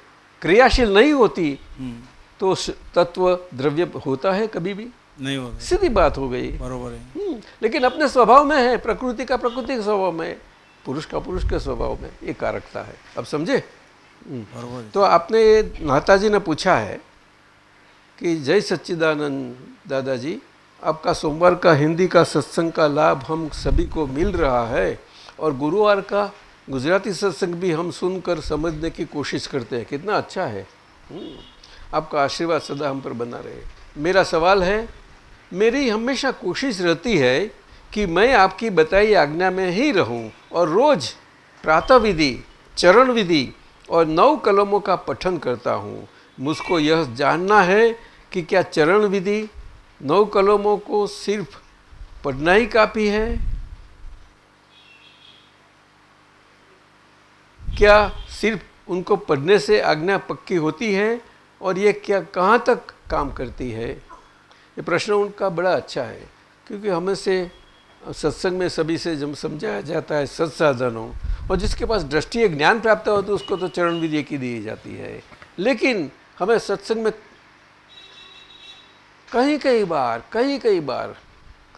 Speaker 1: क्रियाशील नहीं होती तो तत्व द्रव्य होता है? कभी भी
Speaker 6: नहीं होता,
Speaker 1: सीधी बात हो गई,
Speaker 6: बरोबर है।
Speaker 1: लेकिन अपने स्वभाव में है, प्रकृति का प्रकृति के स्वभाव में, पुरुष का पुरुष के स्वभाव में, ये कारकता है। अब समझे? तो आपने ये माताजी ने पूछा है कि जय सच्चिदानंद दादाजी, आपका सोमवार का हिंदी का सत्संग का लाभ हम सभी को मिल रहा है और गुरुवार का गुजराती सत्संग भी हम सुनकर समझने की कोशिश करते हैं। कितना अच्छा है, आपका आशीर्वाद सदा हम पर बना रहे। मेरा सवाल है, मेरी हमेशा कोशिश रहती है कि मैं आपकी बताई आज्ञा में ही रहूं और रोज़ प्रातः विधि, चरण विधि और 9 कलमों का पठन करता हूं। मुझको यह जानना है कि क्या चरण विधि 9 कलमों को सिर्फ पढ़ना ही काफ़ी है? क्या सिर्फ उनको पढ़ने से आज्ञा पक्की होती है और ये क्या कहाँ तक काम करती है? ये प्रश्न उनका बड़ा अच्छा है, क्योंकि हमें से सत्संग में सभी से जब समझाया जाता है सत्साधनों, और जिसके पास दृष्टि ज्ञान प्राप्त हो तो उसको तो चरण विधि की दी जाती है। लेकिन हमें सत्संग में कई कई बार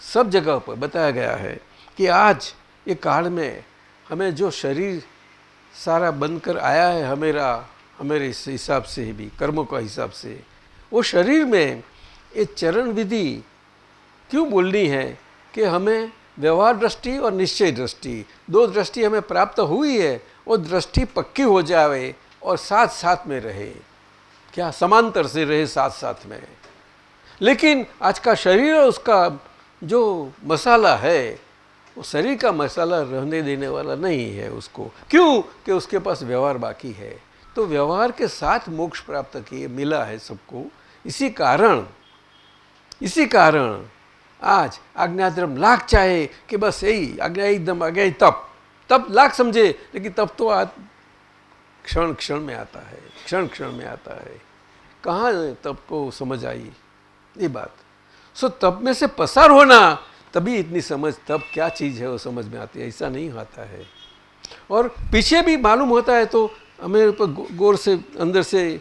Speaker 1: सब जगह पर बताया गया है कि आज ये काल में हमें जो शरीर सारा बनकर आया है, हमेरे हिसाब से भी, कर्मों का हिसाब से, वो शरीर में ये चरण विधि क्यों बोलनी है कि हमें व्यवहार दृष्टि और निश्चय दृष्टि, 2 दृष्टि हमें प्राप्त हुई है, वो दृष्टि पक्की हो जाए और साथ साथ में रहे, क्या समांतर से रहे साथ साथ में। लेकिन आज का शरीर और उसका जो मसाला है, वो शरीर का मसाला रहने देने वाला नहीं है उसको। क्यों? कि उसके पास व्यवहार बाकी है। तो व्यवहार के साथ मोक्ष प्राप्त किए मिला है सबको। इसी कारण आज आज्ञाधर्म लाख चाहे कि बस यही आज्ञा एकदम आ गई, तब लाख समझे, लेकिन तब तो आज क्षण में आता है, क्षण में आता है। कहाँ तब को समझ आई ये बात? सो तब में से पसार होना, तभी इतनी समझ, तब क्या चीज़ है वो समझ में आती है, ऐसा नहीं आता है। और पीछे भी मालूम होता है तो हमें गौर से अंदर से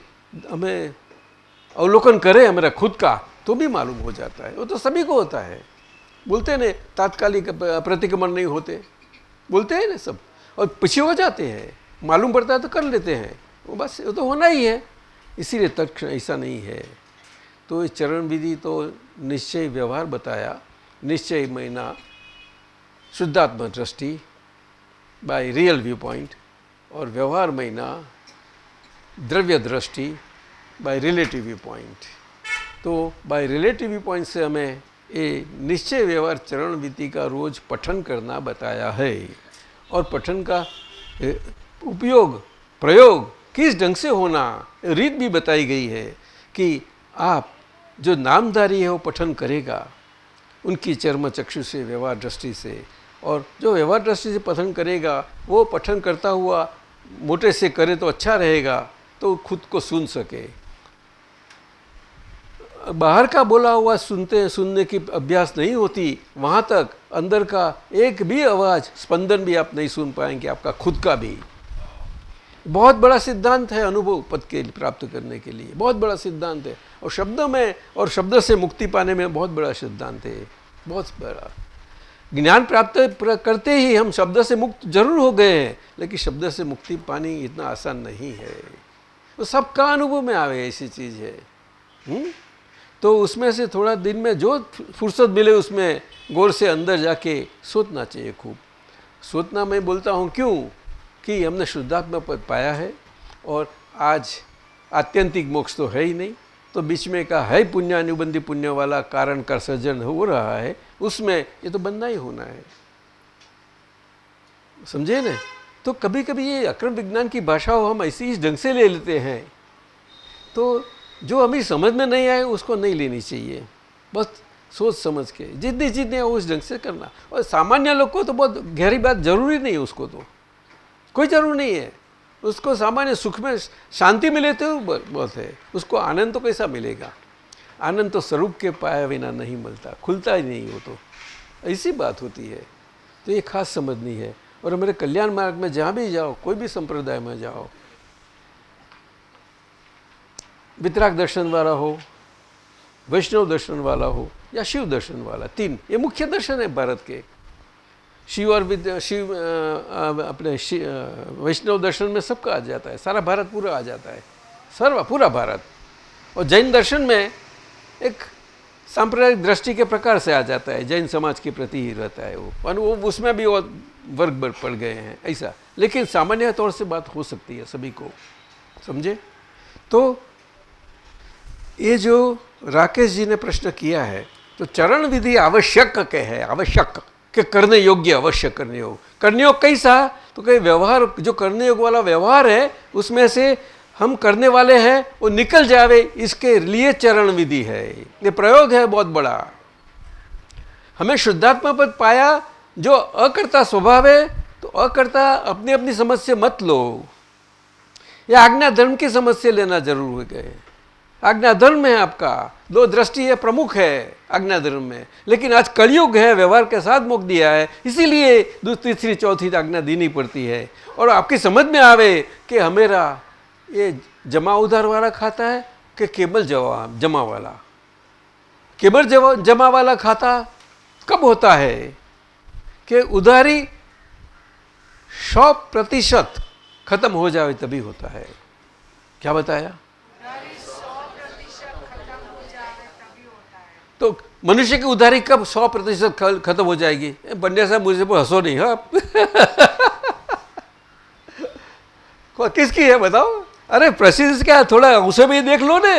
Speaker 1: हमें अवलोकन करे हमारा खुद का, तो भी मालूम हो जाता है। वो तो सभी को होता है, बोलते हैं ना तात्कालिक प्रतिक्रमण नहीं होते, बोलते हैं ना सब, और पीछे हो जाते हैं, मालूम पड़ता है तो कर लेते हैं, वो बस वो तो होना ही है। इसीलिए तत्क्षण ऐसा नहीं है। तो इस चरण विधि तो निश्चय व्यवहार बताया, निश्चय महीना शुद्धात्मा दृष्टि बाय रियल व्यू पॉइंट, और व्यवहार महीना द्रव्य दृष्टि बाय रिलेटिव व्यू पॉइंट। तो बाय रिलेटिव व्यू पॉइंट से हमें ये निश्चय व्यवहार चरण विधि का रोज पठन करना बताया है, और पठन का उपयोग प्रयोग किस ढंग से होना, रीत भी बताई गई है कि आप जो नामधारी है वो पठन करेगा उनकी चर्म चक्षु से, व्यवहार दृष्टि से, और जो व्यवहार दृष्टि से पठन करेगा वो पठन करता हुआ मोटे से करे तो अच्छा रहेगा, तो खुद को सुन सके। बाहर का बोला हुआ सुनने की अभ्यास नहीं होती, वहाँ तक अंदर का एक भी आवाज़ स्पंदन भी आप नहीं सुन पाएंगे, आपका खुद का भी। बहुत बड़ा सिद्धांत है अनुभव पद के प्राप्त करने के लिए, बहुत बड़ा सिद्धांत है, और शब्द में और शब्द से मुक्ति पाने में बहुत बड़ा सिद्धांत है, बहुत बड़ा। ज्ञान प्राप्त करते ही हम शब्द से मुक्त जरूर हो गए हैं, लेकिन शब्द से मुक्ति पानी इतना आसान नहीं है। तो सबका अनुभव में आवे ऐसी चीज़ है। तो उसमें से थोड़ा दिन में जो फुर्सत मिले उसमें गौर से अंदर जाके सोचना चाहिए। खूब सोचना मैं बोलता हूँ क्यों कि हमने शुद्धात्मा पद पाया है और आज आत्यंतिक मोक्ष तो है ही नहीं, तो बीच में का है पुण्यानुबंधी पुण्य वाला कारण का सर्जन हो रहा है, उसमें ये तो बनना ही होना है। समझे ना? तो कभी कभी ये अक्रम विज्ञान की भाषा हम ऐसी इस ढंग से ले लेते हैं, तो जो हमें समझ में नहीं आए उसको नहीं लेनी चाहिए। बस सोच समझ के जितनी जितने उस ढंग से करना। और सामान्य लोग को तो बहुत गहरी बात जरूरी नहीं है, उसको तो कोई जरूर नहीं है। उसको सामान्य सुख में शांति मिले तो बहुत है, उसको आनंद तो कैसा मिलेगा? आनंद तो स्वरूप के पाया बिना नहीं मिलता, खुलता ही नहीं हो। तो ऐसी बात होती है। तो ये खास समझनी है। और मेरे कल्याण मार्ग में जहाँ भी जाओ, कोई भी संप्रदाय में जाओ, वितराग दर्शन वाला हो, वैष्णव दर्शन वाला हो या शिव दर्शन वाला, तीन ये मुख्य दर्शन है भारत के। शिव और शिव अपने वैष्णव दर्शन में सबका आ जाता है, सारा भारत पूरा आ जाता है, पूरा भारत। और जैन दर्शन में एक सांप्रदायिक दृष्टि के प्रकार से आ जाता है, जैन समाज के प्रति ही रहता है वो, और वो उसमें भी वो वर्ग पड़ गए हैं ऐसा। लेकिन सामान्य तौर से बात हो सकती है सभी को, समझे? तो ये जो राकेश जी ने प्रश्न किया है, तो चरण विधि आवश्यक के है, आवश्यक के करने योग्य, अवश्य करने योग। करने योग कैसा? तो कई व्यवहार, जो करने योग वाला व्यवहार है उसमें से हम करने वाले हैं वो निकल जावे, इसके लिए चरण विधि है। ये प्रयोग है बहुत बड़ा। हमें शुद्धात्मा पद पाया, जो अकर्ता स्वभाव है, तो अकर्ता अपनी अपनी समझ से मत लो। या आज्ञा धर्म की समझ से लेना जरूर हो गए। आज्ञा धर्म है आपका, दो दृष्टि है, प्रमुख है आज्ञा धर्म में। लेकिन आज कलयुग है, व्यवहार के साथ मोक्ष दिया है, इसीलिए दूसरी तीसरी चौथी आज्ञा देनी पड़ती है। और आपकी समझ में आवे कि हमेरा ये जमा उधार वाला खाता है कि केवल जमा वाला। केवल जमा वाला खाता कब होता है? कि उधारी 100% खत्म हो जाए तभी होता है। क्या बताया? तो मनुष्य की उधारी कब 100% खत्म हो जाएगी? पंड्या साहब मुझे हंसो नहीं। हाँ किसकी है बताओ? अरे प्रसिद्ध क्या, थोड़ा उसे भी देख लो ने,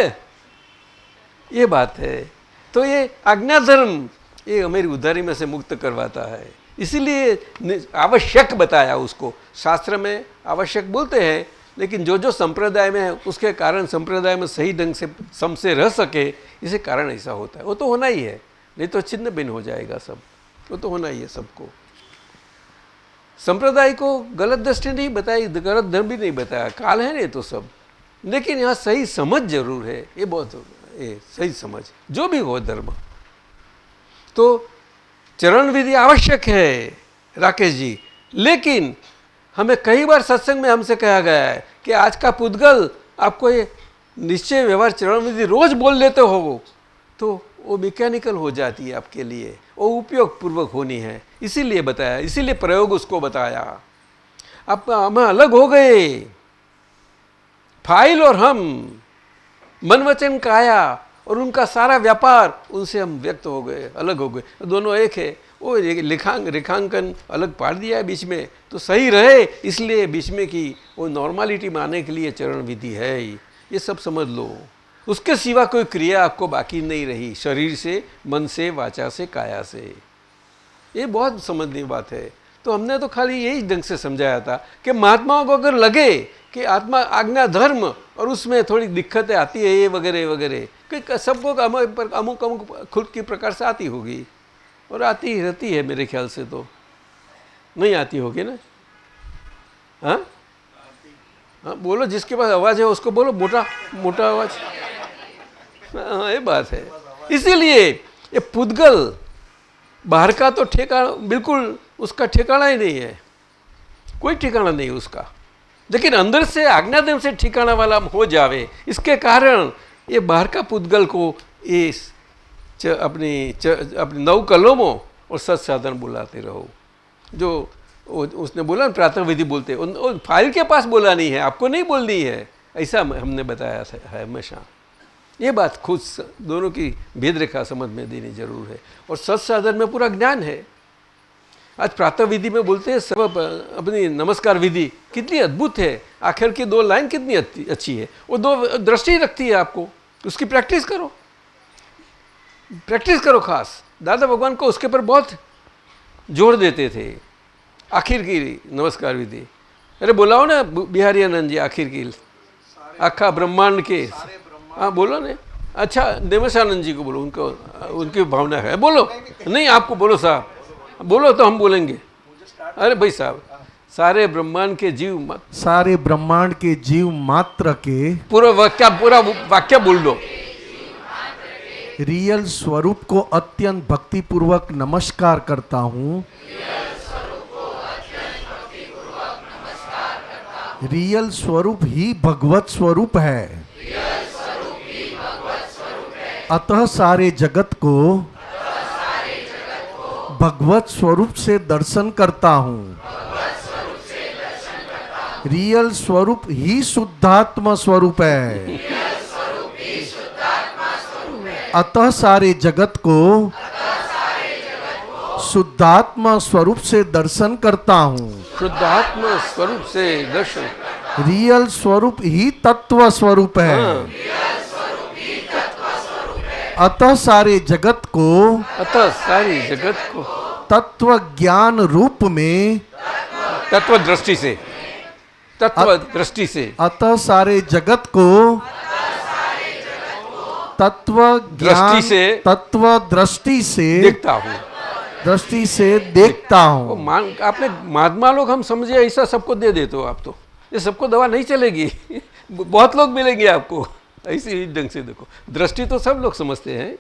Speaker 1: ये बात है। तो ये आज्ञा धर्म ये हमारी उधारी में से मुक्त करवाता है, इसीलिए आवश्यक बताया उसको। शास्त्र में आवश्यक बोलते हैं, लेकिन जो जो संप्रदाय में है उसके कारण संप्रदाय में सही ढंग से सम से रह सके, इसे कारण ऐसा होता है। वो तो होना ही है, नहीं तो छिन्न भिन्न हो जाएगा सब। वो तो होना ही है सबको। संप्रदाय को गलत दृष्टि नहीं बताई, गलत धर्म भी नहीं बताया, काल है नहीं तो सब। लेकिन यहाँ सही समझ जरूर है, ये बहुत सही समझ जो भी हो धर्म। तो चरण विधि आवश्यक है राकेश जी, लेकिन हमें कई बार सत्संग में हमसे कहा गया है कि आज का पुद्गल आपको ये निश्चय व्यवहार चरण विधि रोज बोल लेते हो तो वो मैकेनिकल हो जाती है आपके लिए, वो उपयोग पूर्वक होनी है, इसीलिए बताया, इसीलिए प्रयोग उसको बताया। अब हम अलग हो गए, फाइल और हम, मन वचन काया और उनका सारा व्यापार, उनसे हम व्यक्त हो गए, अलग हो गए। दोनों एक है। वो रेखांकन अलग पाड़ दिया है बीच में, तो सही रहे इसलिए बीच में की वो नॉर्मालिटी मानने के लिए चरण विधि है। ये सब समझ लो। उसके सिवा कोई क्रिया आपको बाकी नहीं रही, शरीर से, मन से, वाचा से, काया से। ये बहुत समझने बात है। तो हमने तो खाली यही ढंग से समझाया था कि महात्माओं को अगर लगे कि आत्मा आज्ञा धर्म और उसमें थोड़ी दिक्कतें आती है ये वगैरह वगैरह, कि सबको अमुक अमुक खुद की प्रकार से आती होगी, और आती ही रहती है मेरे ख्याल से। तो नहीं आती होगी ना? हाँ हाँ बोलो, जिसके पास आवाज़ है उसको बोलो, मोटा मोटा आवाज़। हाँ ये बात है। इसीलिए ये पुद्गल बाहर का तो ठिकाना, बिल्कुल उसका ठिकाना ही नहीं है, कोई ठिकाना नहीं उसका। लेकिन अंदर से आज्ञाधर्म से ठिकाना वाला हो जावे, इसके कारण ये बाहर का पुद्गल को ये अपनी 9 कलमों और सत्साधन बुलाते रहो। जो उसने बोला ना प्रातः विधि बोलते, फाइल के पास बोला नहीं है, आपको नहीं बोलनी है, ऐसा हमने बताया है हमेशा। ये बात खुद दोनों की भेद रेखा समझ में देनी जरूर है। और सत्साधन में पूरा ज्ञान है। आज प्रातः विधि में बोलते हैं सब अपनी नमस्कार विधि कितनी अद्भुत है, आखिर की 2 लाइन कितनी अच्छी है, वो 2 दृष्टि रखती है आपको, उसकी प्रैक्टिस करो, प्रैक्टिस करो। खास दादा भगवान को उसके पर बहुत जोर देते थे, आखिर की नमस्कार विधि। अरे बुलाओ ना बिहारी आनंद जी, आखिर की आखा ब्रह्मांड के, हाँ बोलो ने। अच्छा देवसानंद जी को बोलो, उनको उनकी भावना है, बोलो। नहीं आपको बोलो साहब, बोलो तो हम बोलेंगे। अरे भाई साहब, सारे ब्रह्मांड के जीव,
Speaker 5: सारे ब्रह्मांड के जीव मात्र के
Speaker 1: पूरा वाक्य बोल दो।
Speaker 5: रियल स्वरूप को अत्यंत भक्ति पूर्वक नमस्कार करता हूँ। रियल स्वरूप ही भगवत स्वरूप है, अतः सारे जगत को भगवत स्वरूप से दर्शन करता हूँ। रियल स्वरूप ही शुद्धात्मा स्वरूप है, अतः सारे जगत को शुद्धात्मा स्वरूप से दर्शन करता हूँ।
Speaker 1: शुद्धात्मा स्वरूप से दर्शन।
Speaker 5: रियल स्वरूप ही तत्व स्वरूप है, अतः सारे जगत को,
Speaker 1: अतः सारी जगत को
Speaker 5: तत्व ज्ञान रूप में,
Speaker 1: तत्व दृष्टि से, तत्व दृष्टि से,
Speaker 5: अतः सारे जगत को तत्व ज्ञान
Speaker 1: से,
Speaker 5: तत्व दृष्टि से
Speaker 1: देखता हूँ,
Speaker 5: दृष्टि से देखता हूँ।
Speaker 1: आपने महात्मा लोग हम समझे ऐसा सबको दे देते हो आप, तो ये सबको दवा नहीं चलेगी। बहुत लोग मिलेंगे आपको ऐसे ही ढंग से। देखो दृष्टि तो सब लोग समझते हैं,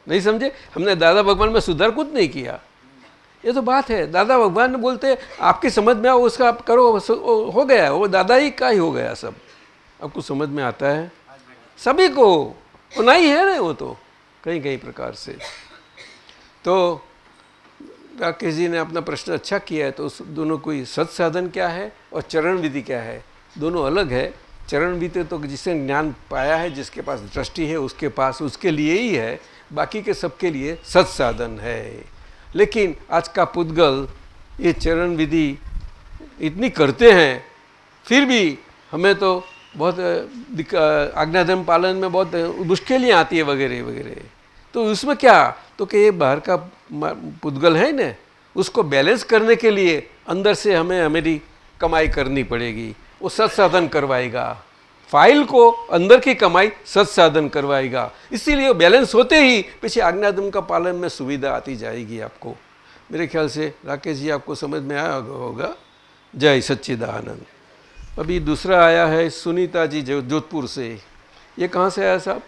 Speaker 1: नहीं समझे। हमने दादा भगवान में सुधार कुछ नहीं किया, ये तो बात है। दादा भगवान ने बोलते आपकी समझ में आओ, उसका आप करो, हो गया, वो दादा ही का ही हो गया सब। आपको समझ में आता है सभी को, वो नहीं है ना, वो तो कई कई प्रकार से। तो राकेश जी ने अपना प्रश्न अच्छा किया है। तो उस दोनों कोई सत्साधन क्या है और चरण विधि क्या है, दोनों अलग है। चरण विधि तो जिसने ज्ञान पाया है, जिसके पास दृष्टि है, उसके पास, उसके लिए ही है, बाकी के सबके लिए सत्साधन है। लेकिन आज का पुद्गल ये चरण विधि इतनी करते हैं, फिर भी हमें तो बहुत आज्ञाधर्म पालन में बहुत मुश्किलें आती है वगैरह वगैरह। तो उसमें क्या, तो कि ये बाहर का पुद्गल है ना, उसको बैलेंस करने के लिए अंदर से हमें मेरी कमाई करनी पड़ेगी। वो सत्साधन करवाएगा, फाइल को अंदर की कमाई सत्साधन करवाएगा। इसीलिए बैलेंस होते ही पीछे आज्ञाधर्म का पालन में सुविधा आती जाएगी आपको। मेरे ख्याल से राकेश जी आपको समझ में आया होगा। जय सच्चिदानंद। अभी दूसरा आया है सुनीता जी जोधपुर से। ये कहाँ से आया साहब?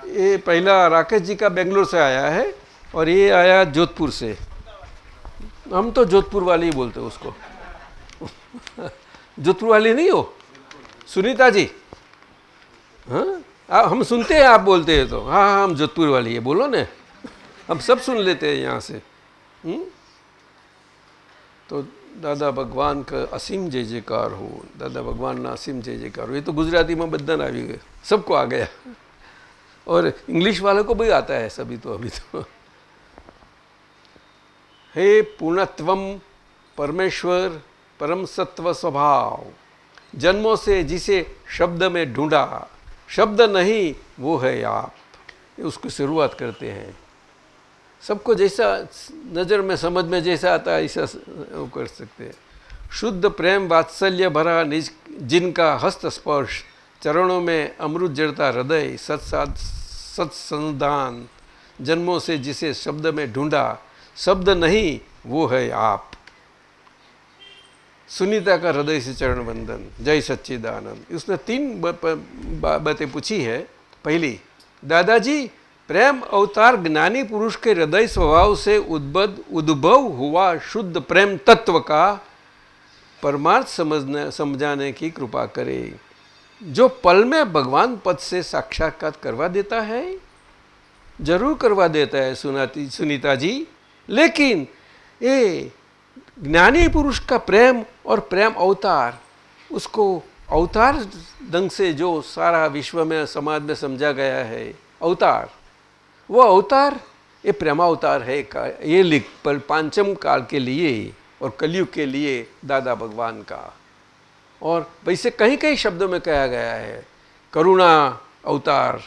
Speaker 1: ये पहला राकेश जी का बेंगलोर से आया है और ये आया जोधपुर से। हम तो जोधपुर वाले ही बोलते हैं उसको। जोधपुर वाली नहीं हो सुनीता जी? हाँ हम सुनते हैं, आप बोलते हैं तो हाँ हाँ हम जोधपुर वाली है, बोलो ना, हम सब सुन लेते हैं यहाँ से। तो दादा भगवान का असीम जय जयकार हो, दादा भगवान ना असीम जय जयकार हो। ये तो गुजराती में बदन आ गए, सबको आ गया और इंग्लिश वालों को भी आता है सभी। तो अभी तो हे पूर्णत्वम परमेश्वर परम सत्व स्वभाव, जन्मों से जिसे शब्द में ढूंढा, शब्द नहीं वो है आप। उसकी शुरुआत करते हैं। सबको जैसा नज़र में समझ में जैसा आता है ऐसा वो कर सकते हैं। शुद्ध प्रेम वात्सल्य भरा निज जिनका हस्त स्पर्श, चरणों में अमृत जड़ता हृदय, सत्संधान, जन्मों से जिसे शब्द में ढूंढा, शब्द नहीं वो है आप। सुनीता का हृदय से चरण वंदन। जय सच्चिदानंद। उसने 3 बातें पूछी है। पहली, दादाजी प्रेम अवतार ज्ञानी पुरुष के हृदय स्वभाव से उद्भव हुआ शुद्ध प्रेम तत्व का परमार्थ समझाने की कृपा करे, जो पल में भगवान पद से साक्षात्कार करवा देता है। जरूर करवा देता है सुनीता जी, लेकिन ये ज्ञानी पुरुष का प्रेम और प्रेम अवतार, उसको अवतार ढंग से जो सारा विश्व में समाज में समझा गया है अवतार, वो अवतार ये प्रेमावतार है का, ये लिख पर पांचम काल के लिए और कलयुग के लिए दादा भगवान का। और वैसे कहीं कहीं शब्दों में कहा गया है करुणा अवतार,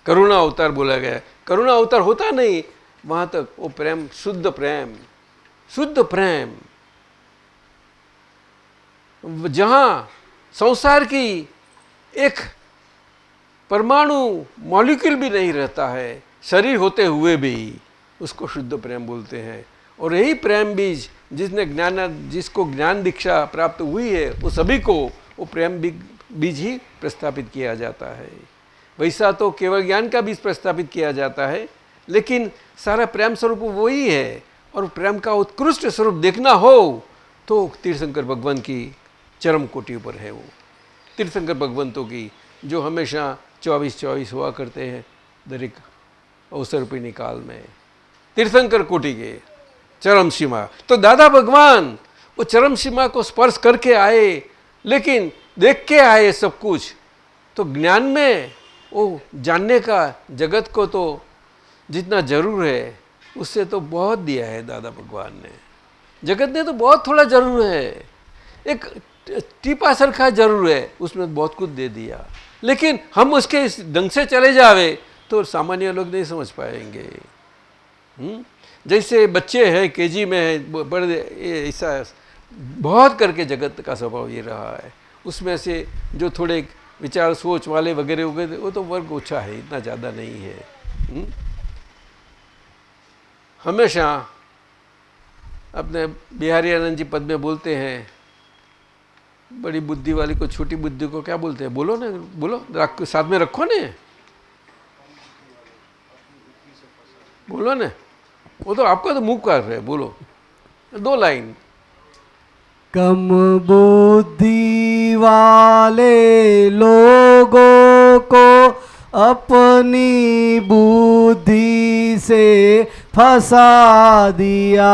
Speaker 1: करुणा अवतार बोला गया। करुणा अवतार होता नहीं, वहाँ तक वो प्रेम, शुद्ध प्रेम, शुद्ध प्रेम, जहाँ संसार की एक परमाणु मॉलिक्यूल भी नहीं रहता है, शरीर होते हुए भी, उसको शुद्ध प्रेम बोलते हैं। और यही प्रेम बीज जिसको ज्ञान दीक्षा प्राप्त हुई है, वो सभी को वो प्रेम बीज ही प्रस्थापित किया जाता है। वैसा तो केवल ज्ञान का बीज प्रस्थापित किया जाता है, लेकिन सारा प्रेम स्वरूप वही है। और प्रेम का उत्कृष्ट स्वरूप देखना हो तो तीर्थंकर भगवान की चरम कोटि पर है। वो तीर्थंकर भगवंतों की जो हमेशा 24-24 हुआ करते हैं दरेक अवसर पर निकाल में, तीर्थंकर कोटि के चरम सीमा। तो दादा भगवान वो चरम सीमा को स्पर्श करके आए, लेकिन देख के आए सब कुछ। तो ज्ञान में वो जानने का जगत को तो जितना जरूर है उससे तो बहुत दिया है दादा भगवान ने। जगत ने तो बहुत थोड़ा जरूर है, एक टीपा सरखा जरूर है, उसमें बहुत कुछ दे दिया। लेकिन हम उसके इस ढंग से चले जावे तो सामान्य लोग नहीं समझ पाएंगे। जैसे बच्चे हैं केजी में है, बड़े ऐसा बहुत करके जगत का स्वभाव ये रहा है। उसमें से जो थोड़े विचार सोच वाले वगैरह हो गए वो तो वर्ग ओछा है, इतना ज़्यादा नहीं है। हमेशा अपने बिहारी आनंद जी पद में बोलते हैं, बड़ी बुद्धि वाली को छोटी बुद्धि को क्या बोलते हैं? बोलो ना, बोलो, साथ में रखो ने, बोलो ना। वो तो आपका तो मुंह कर रहे, बोलो 2 लाइन।
Speaker 2: कम बुद्धि वाले लोगों को अपनी बुद्धि से फंसा दिया।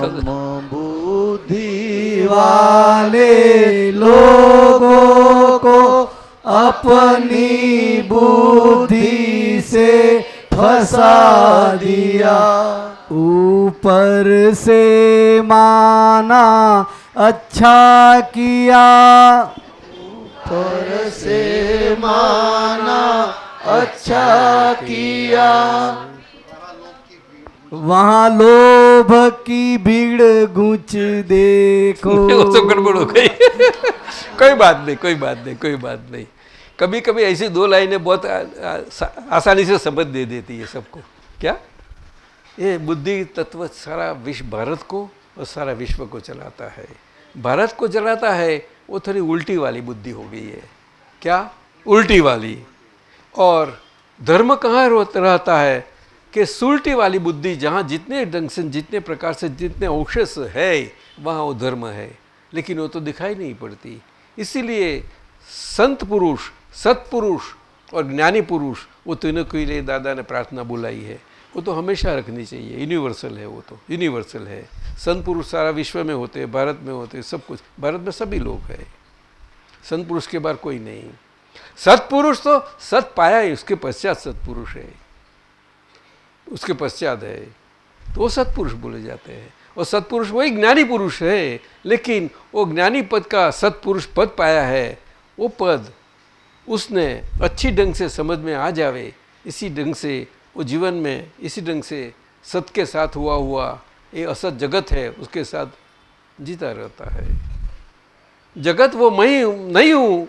Speaker 3: कम बुद्धि
Speaker 2: वाले लोगों को अपनी बुद्धि से फंसा दिया। ऊपर से माना अच्छा किया,
Speaker 3: ऊपर से माना अच्छा किया,
Speaker 2: वहाँ लोभ की भीड़ गूंच देखो।
Speaker 1: वो सब गड़बड़ हो गई। कोई बात नहीं, कोई बात नहीं, कोई बात नहीं। कभी कभी ऐसी 2 लाइनें बहुत आसानी से समझ दे देती है सबको। क्या ये बुद्धि तत्व सारा विश्व, भारत को और सारा विश्व को चलाता है। भारत को चलाता है वो थोड़ी उल्टी वाली बुद्धि हो गई है। क्या उल्टी वाली? और धर्म कहाँ रहता है कि सुलटी वाली बुद्धि, जहाँ जितने ढंग से, जितने प्रकार से, जितने अंश है वहाँ वो धर्म है, लेकिन वो तो दिखाई नहीं पड़ती। इसीलिए संत पुरुष, सत्पुरुष और ज्ञानी पुरुष, वो तीनों के लिए दादा ने प्रार्थना बुलाई है। वो तो हमेशा रखनी चाहिए, यूनिवर्सल है, वो तो यूनिवर्सल है। संत पुरुष सारा विश्व में होते हैं, भारत में होते हैं, सब कुछ भारत में सभी लोग हैं। संत पुरुष के बाद कोई नहीं। सत्पुरुष तो सत पाया है, उसके पश्चात सत्पुरुष है, उसके पश्चात है, तो वो सत्पुरुष बोले जाते हैं। और सत्पुरुष वही ज्ञानी पुरुष है, लेकिन वो ज्ञानी पद का सत्पुरुष पद पाया है, वो पद उसने अच्छी ढंग से समझ में आ जावे, इसी ढंग से वो जीवन में इसी ढंग से सत के साथ हुआ ये असत जगत है उसके साथ जीता रहता है। जगत वो मैं नहीं हूँ,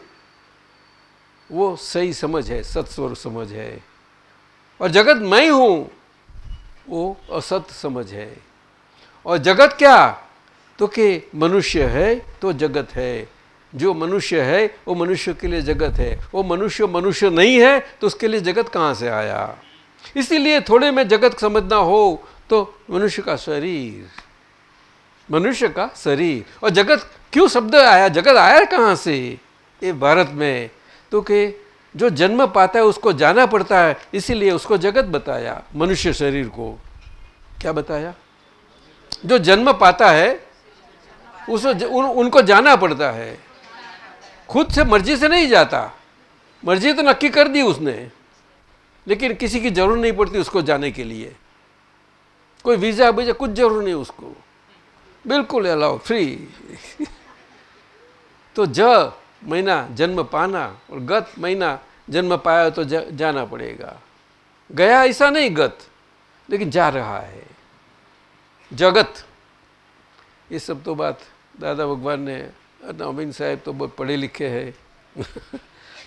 Speaker 1: वो सही समझ है, सत्स्वर समझ है। और जगत मैं हूँ, वो असत समझ है। और जगत क्या? तो कि मनुष्य है तो जगत है, जो मनुष्य है वो मनुष्य के लिए जगत है, वो मनुष्य नहीं है तो उसके लिए जगत कहाँ से आया? इसीलिए थोड़े में जगत समझना हो तो मनुष्य का शरीर, मनुष्य का शरीर। और जगत क्यों शब्द आया? जगत आया कहाँ से? ये भारत में तो कि जो जन्म पाता है उसको जाना पड़ता है, इसीलिए उसको जगत बताया, मनुष्य शरीर को। क्या बताया? जो जन्म पाता है उनको जाना पड़ता है, खुद से मर्जी से नहीं जाता। मर्जी तो नक्की कर दी उसने, लेकिन किसी की जरूरत नहीं पड़ती उसको जाने के लिए। कोई वीजा वीजा कुछ जरूर नहीं उसको, बिल्कुल अलाउ फ्री। तो महीना जन्म पाना और गत महीना जन्म पाया तो जाना पड़ेगा। गया ऐसा नहीं गत, लेकिन जा रहा है जगत। ये सब तो बात दादा भगवान ने, नवीन साहब तो बहुत पढ़े लिखे हैं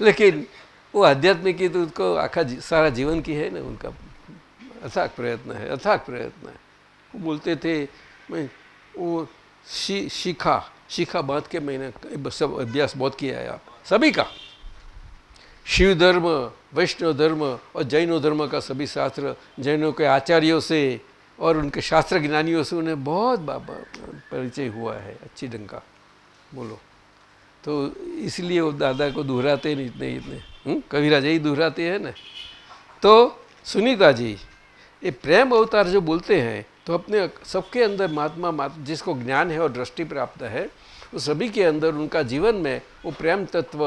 Speaker 1: लेकिन वो अध्यात्म की तो उसको आखा सारा जीवन की है ना, उनका अथाक प्रयत्न है, अथाक प्रयत्न है। वो बोलते थे मैं वो शिखा बांध के मैंने सब अभ्यास बहुत किया है आप सभी का। शिव धर्म, वैष्णव धर्म और जैनो धर्म का सभी शास्त्र, जैनों के आचार्यों से और उनके शास्त्र ज्ञानियों से उन्हें बहुत परिचय हुआ है अच्छी ढंग का। बोलो तो इसलिए वो दादा को दोहराते नहीं इतने कविराज यही दोहराते हैं ना। तो सुनीता जी ये प्रेम अवतार जो बोलते हैं तो अपने सबके अंदर महात्मा जिसको ज्ञान है और दृष्टि प्राप्त है वो सभी के अंदर उनका जीवन में वो प्रेम तत्व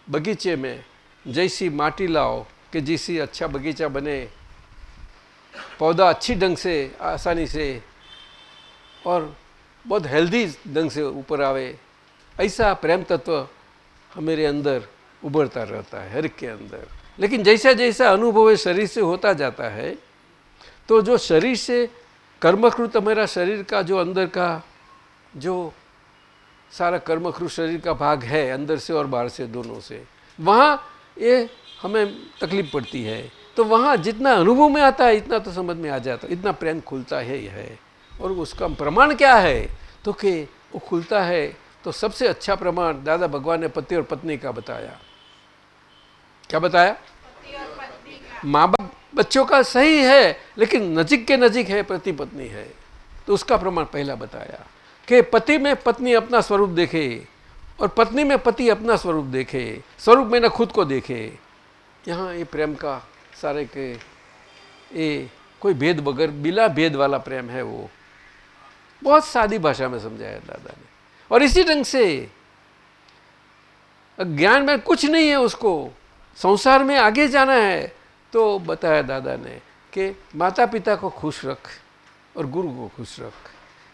Speaker 1: बगीचे में जैसी माटी लाओ कि जैसी अच्छा बगीचा बने, पौधा अच्छी ढंग से आसानी से और बहुत हेल्दी ढंग से ऊपर आवे, ऐसा प्रेम तत्व हमारे अंदर उभरता रहता है हर एक के अंदर। लेकिन जैसा जैसा अनुभव शरीर से होता जाता है तो जो शरीर से कर्मकृत मेरा शरीर का जो अंदर का जो सारा कर्मकृत शरीर का भाग है अंदर से और बाहर से दोनों से, वहाँ ये हमें तकलीफ पड़ती है। तो वहाँ जितना अनुभव में आता है इतना तो समझ में आ जाता है, इतना प्रेम खुलता है। और उसका प्रमाण क्या है तो कि वो खुलता है तो सबसे अच्छा प्रमाण दादा भगवान ने पति और पत्नी का बताया। क्या बताया? माँ बाप बच्चों का सही है लेकिन नजीक के नजीक है पति पत्नी है, तो उसका प्रमाण पहला बताया कि पति में पत्नी अपना स्वरूप देखे और पत्नी में पति अपना स्वरूप देखे, स्वरूप में न खुद को देखे। यहाँ ये प्रेम का सारे के ये कोई भेद बगैर बिना भेद वाला प्रेम है, वो बहुत सादी भाषा में समझाया दादा ने। और इसी ढंग से ज्ञान में कुछ नहीं है, उसको संसार में आगे जाना है तो बताया दादा ने कि माता पिता को खुश रख और गुरु को खुश रख।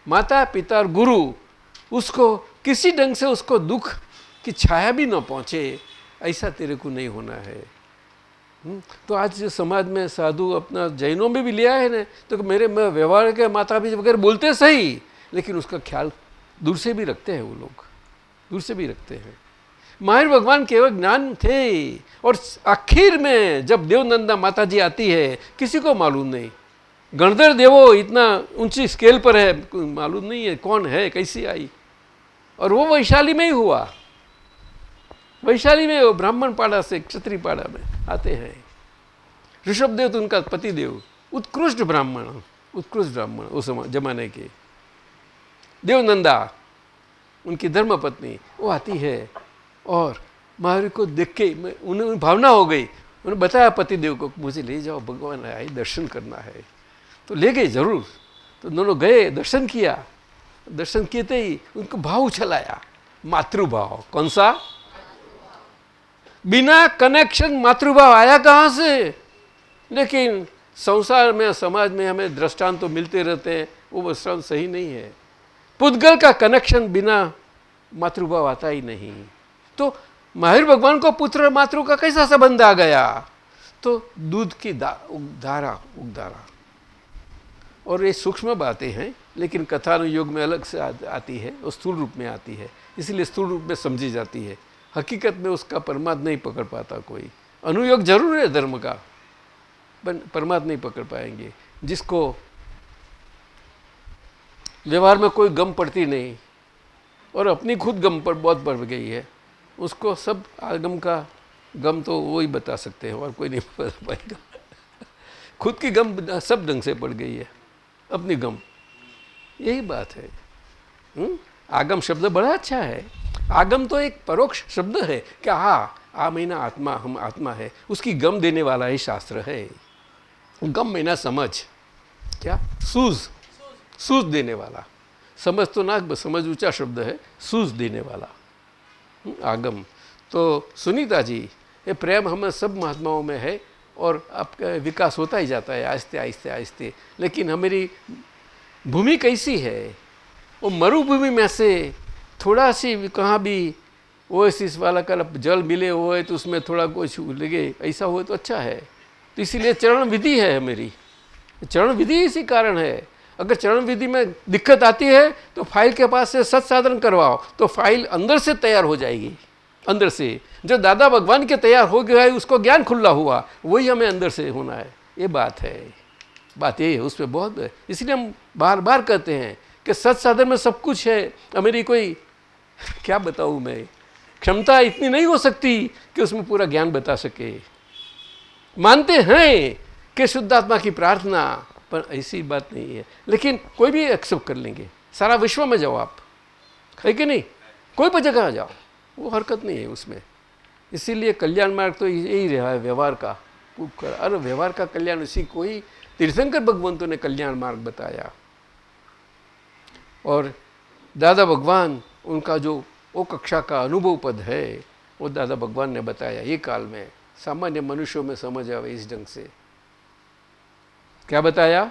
Speaker 1: माता पिता और गुरु उसको किसी ढंग से उसको दुख की छाया भी न पहुँचे, ऐसा तेरे को नहीं होना है। तो आज समाज में साधु अपना जैनों में भी लिया है ना, तो मेरे व्यवहार के माता पिता वगैरह बोलते सही लेकिन उसका ख्याल दूर से भी रखते हैं, वो लोग दूर से भी रखते हैं। महावीर भगवान केवल ज्ञान थे और आखिर में जब देवनंदा माता जी आती है किसी को मालूम नहीं, गणधर देवो इतना ऊंची स्केल पर है, मालूम नहीं है कौन है कैसी आई, और वो वैशाली में ही हुआ। वैशाली में वो ब्राह्मण पाड़ा से क्षत्रिय पाड़ा में आते हैं। ऋषभदेव तो उनका पतिदेव, उत्कृष्ट ब्राह्मण उस जमाने के। देवनंदा उनकी धर्मपत्नी वो आती है और महावीर को देख के उन्हें भावना हो गई। उन्होंने बताया पतिदेव को मुझे ले जाओ, भगवान आए दर्शन करना है। तो ले गए जरूर। तो दोनों गए, दर्शन किया। दर्शन किए ही उनको भाव उछलाया, मातृभाव। कौन सा? बिना कनेक्शन मातृभाव आया कहाँ से? लेकिन संसार में समाज में हमें दृष्टांत तो मिलते रहते हैं, वो दृष्टांत सही नहीं है। पुद्गल का कनेक्शन बिना मातृभाव आता ही नहीं। तो महावीर भगवान को पुत्र मातृ का कैसा संबंध आ गया? तो दूध की धारा उगधारा। और ये सूक्ष्म बातें हैं लेकिन कथानुयोग में अलग से आती है, और स्थूल रूप में आती है, इसलिए स्थूल रूप में समझी जाती है। हकीकत में उसका परमात्मा नहीं पकड़ पाता कोई। अनुयोग जरूर है धर्म का, परमात्मा नहीं पकड़ पाएंगे। जिसको व्यवहार में कोई गम पड़ती नहीं और अपनी खुद गम पर बहुत बढ़ गई है, उसको सब आगम का गम तो वो ही बता सकते हैं और कोई नहीं बता पाएगा। खुद की गम सब ढंग से पड़ गई है, अपनी गम। यही बात है। आगम शब्द बड़ा अच्छा है। आगम तो एक परोक्ष शब्द है कि हाँ आ महीना आत्मा, हम आत्मा है, उसकी गम देने वाला ही शास्त्र है। गम महीना समझ, क्या सूझ देने वाला, समझ तो ना, समझ ऊंचा शब्द है, सूझ देने वाला आगम। तो सुनीता जी, ये प्रेम हमें सब महात्माओं में है और आपका विकास होता ही जाता है आहिस्ते आहिस्ते आहिस्ते। लेकिन हमारी भूमि कैसी है, वो मरुभूमि में से थोड़ा सी कहाँ भी ओएसिस वाला कल जल मिले हुए तो उसमें थोड़ा कुछ लगे, ऐसा हो तो अच्छा है। तो इसीलिए चरण विधि है मेरी, चरण विधि इसी कारण है। अगर चरण विधि में दिक्कत आती है तो फाइल के पास से सत्साधन करवाओ, तो फाइल अंदर से तैयार हो जाएगी। अंदर से जो दादा भगवान के तैयार हो गया है, उसको ज्ञान खुला हुआ, वही हमें अंदर से होना है। ये बात है, बात ये है, उस पर बहुत है। इसलिए हम बार बार कहते हैं कि सत्साधन में सब कुछ है। मेरी कोई क्या बताऊँ, मैं क्षमता इतनी नहीं हो सकती कि उसमें पूरा ज्ञान बता सके। मानते हैं कि शुद्धात्मा की प्रार्थना, पर ऐसी बात नहीं है। लेकिन कोई भी एक्सेप्ट कर लेंगे, सारा विश्व में जाओ आप, है कि नहीं, कोई पर जगह जाओ, वो हरकत नहीं है उसमें। इसीलिए कल्याण मार्ग तो यही रहा है, व्यवहार का। अरे व्यवहार का कल्याण, इसी को ही तीर्थंकर भगवंतों ने कल्याण मार्ग बताया। और दादा भगवान, उनका जो वो कक्षा का अनुभव पद है, वो दादा भगवान ने बताया ये काल में सामान्य मनुष्यों में समझ आवे इस ढंग से। क्या बताया?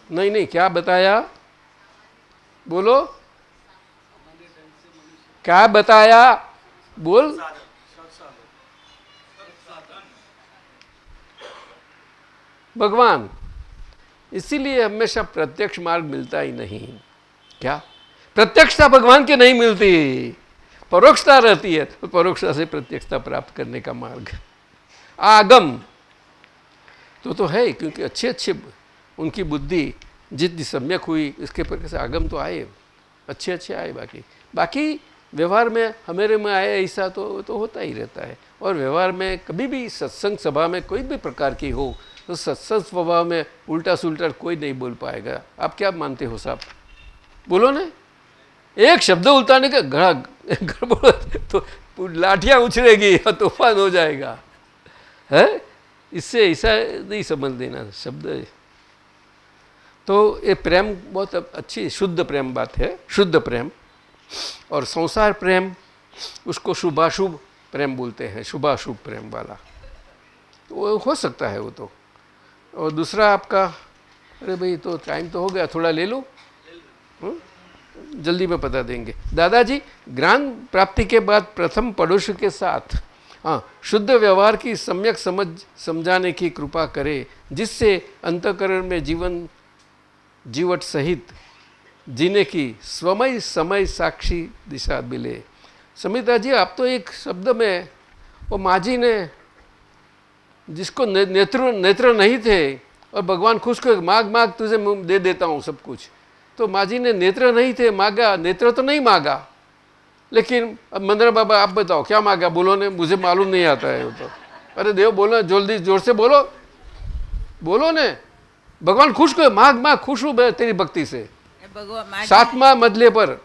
Speaker 1: नहीं, क्या बताया, बोलो, क्या बताया, बोल। भगवान, इसीलिए हमेशा प्रत्यक्ष मार्ग मिलता ही नहीं। क्या प्रत्यक्षता भगवान की नहीं मिलती, परोक्षता रहती है, तो परोक्षता से प्रत्यक्षता प्राप्त करने का मार्ग आगम तो है। क्योंकि अच्छे उनकी बुद्धि जितनी सम्यक हुई, इसके पर कैसे आगम तो आए, अच्छे आए। बाकी व्यवहार में हमेरे में आए ऐसा तो होता ही रहता है। और व्यवहार में कभी भी सत्संग सभा में कोई भी प्रकार की हो, तो सत्संग सभा में उल्टा सुल्टा कोई नहीं बोल पाएगा। आप क्या मानते हो साहब, बोलो ना। एक शब्द उल्टाने का गड़बड़ तो लाठियाँ उछलेगी या तूफान हो जाएगा, है। इससे ऐसा नहीं समझ देना शब्द। तो ये प्रेम बहुत अच्छी शुद्ध प्रेम बात है, शुद्ध प्रेम। और संसार प्रेम, उसको शुभाशुभ प्रेम बोलते हैं, शुभाशुभ प्रेम वाला, तो वो हो सकता है वो तो। और दूसरा आपका, अरे भाई तो टाइम तो हो गया, थोड़ा ले लो, जल्दी में बता देंगे। दादाजी, ज्ञान प्राप्ति के बाद प्रथम पड़ोसी के साथ शुद्ध व्यवहार की सम्यक समझाने की कृपा करे, जिससे अंतःकरण में जीवट सहित जीने की स्वमय समय साक्षी दिशा मिले। समिता जी, आप तो एक शब्द में, वो माजी ने जिसको नेत्र नहीं थे और भगवान खुश को मांग तुझे दे देता हूँ सब कुछ, तो माजी ने नेत्र नहीं थे, मांगा, नेत्र तो नहीं मांगा। लेकिन अब मंदिर बाबा आप बताओ क्या मांगा, बोलो ने, मुझे मालूम नहीं आता है वो तो। अरे देव बोलो, जल्दी जोर से बोलो ने। भगवान खुश को मांग, खुश हूँ मैं तेरी भक्ति से। सातमा मदले पर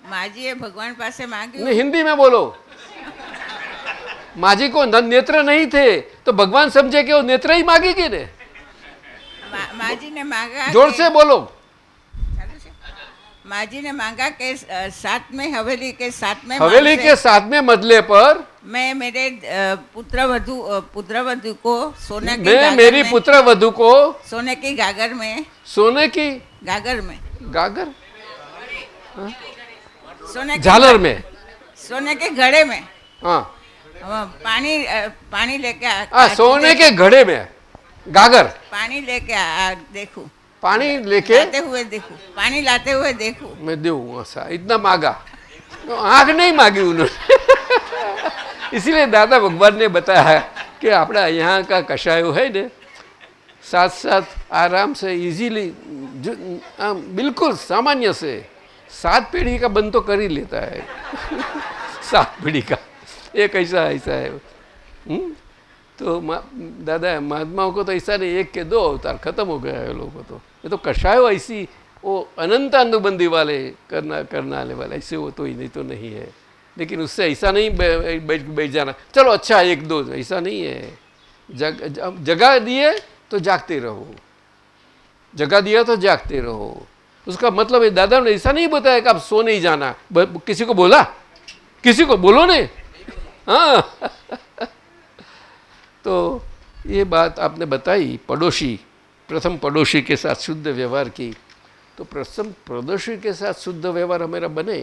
Speaker 6: माजी भगवान पास मांगी
Speaker 1: नहीं, हिंदी में बोलो। माजी को नेत्र नहीं थे तो भगवान समझे कि वो नेत्र ही मांगेगी ने।
Speaker 6: माजी ने मांगा,
Speaker 1: जोर से बोलो।
Speaker 6: माजी ने मांगा कि साथ में हवेली के
Speaker 1: साथ में मदले पर
Speaker 6: मैं मेरे पुत्र वधु को सोने की
Speaker 1: मेरी पुत्र वधु को
Speaker 6: सोने की गागर में
Speaker 1: गागर
Speaker 6: सोने
Speaker 1: झालर में,
Speaker 6: सोने के घड़े में,
Speaker 1: हाँ
Speaker 6: पानी लेके
Speaker 1: सोने के घड़े में गागर
Speaker 6: पानी लेके देखूं,
Speaker 1: पानी लेके
Speaker 6: पानी लाते हुए देखूं,
Speaker 1: मैं दूँ ऐसा। इतना मांगा, तो आँख नहीं मांगी उन्होंने। इसीलिए दादा भगवान ने बताया कि अपना यहाँ का कषायो है ने, साथ साथ आराम से इजीली बिल्कुल सामान्य से 7 पीढ़ी का बंद तो कर ही लेता है। 7 पीढ़ी का एक ऐसा है। तो दादा महात्माओं को तो ऐसा नहीं, 1 के 2 अवतार खत्म हो गया है लोगों को। तो ये तो कषायो ऐसी, वो अनंत अनुबंधी वाले करना वाले ऐसे वो तो ही नहीं तो नहीं है। लेकिन उससे ऐसा नहीं बैठ जाना, चलो अच्छा एक दो, ऐसा नहीं है। जगह दिए तो जागते रहो, जगह दिया तो जागते रहो। उसका मतलब है दादा ने ऐसा नहीं बताया कि आप सो नहीं जाना। किसी को बोला? किसी को बोलो ने? हाँ तो ये बात आपने बताई पड़ोसी, प्रथम पड़ोसी के साथ शुद्ध व्यवहार की। तो प्रथम पड़ोसी के साथ शुद्ध व्यवहार हमारा बने,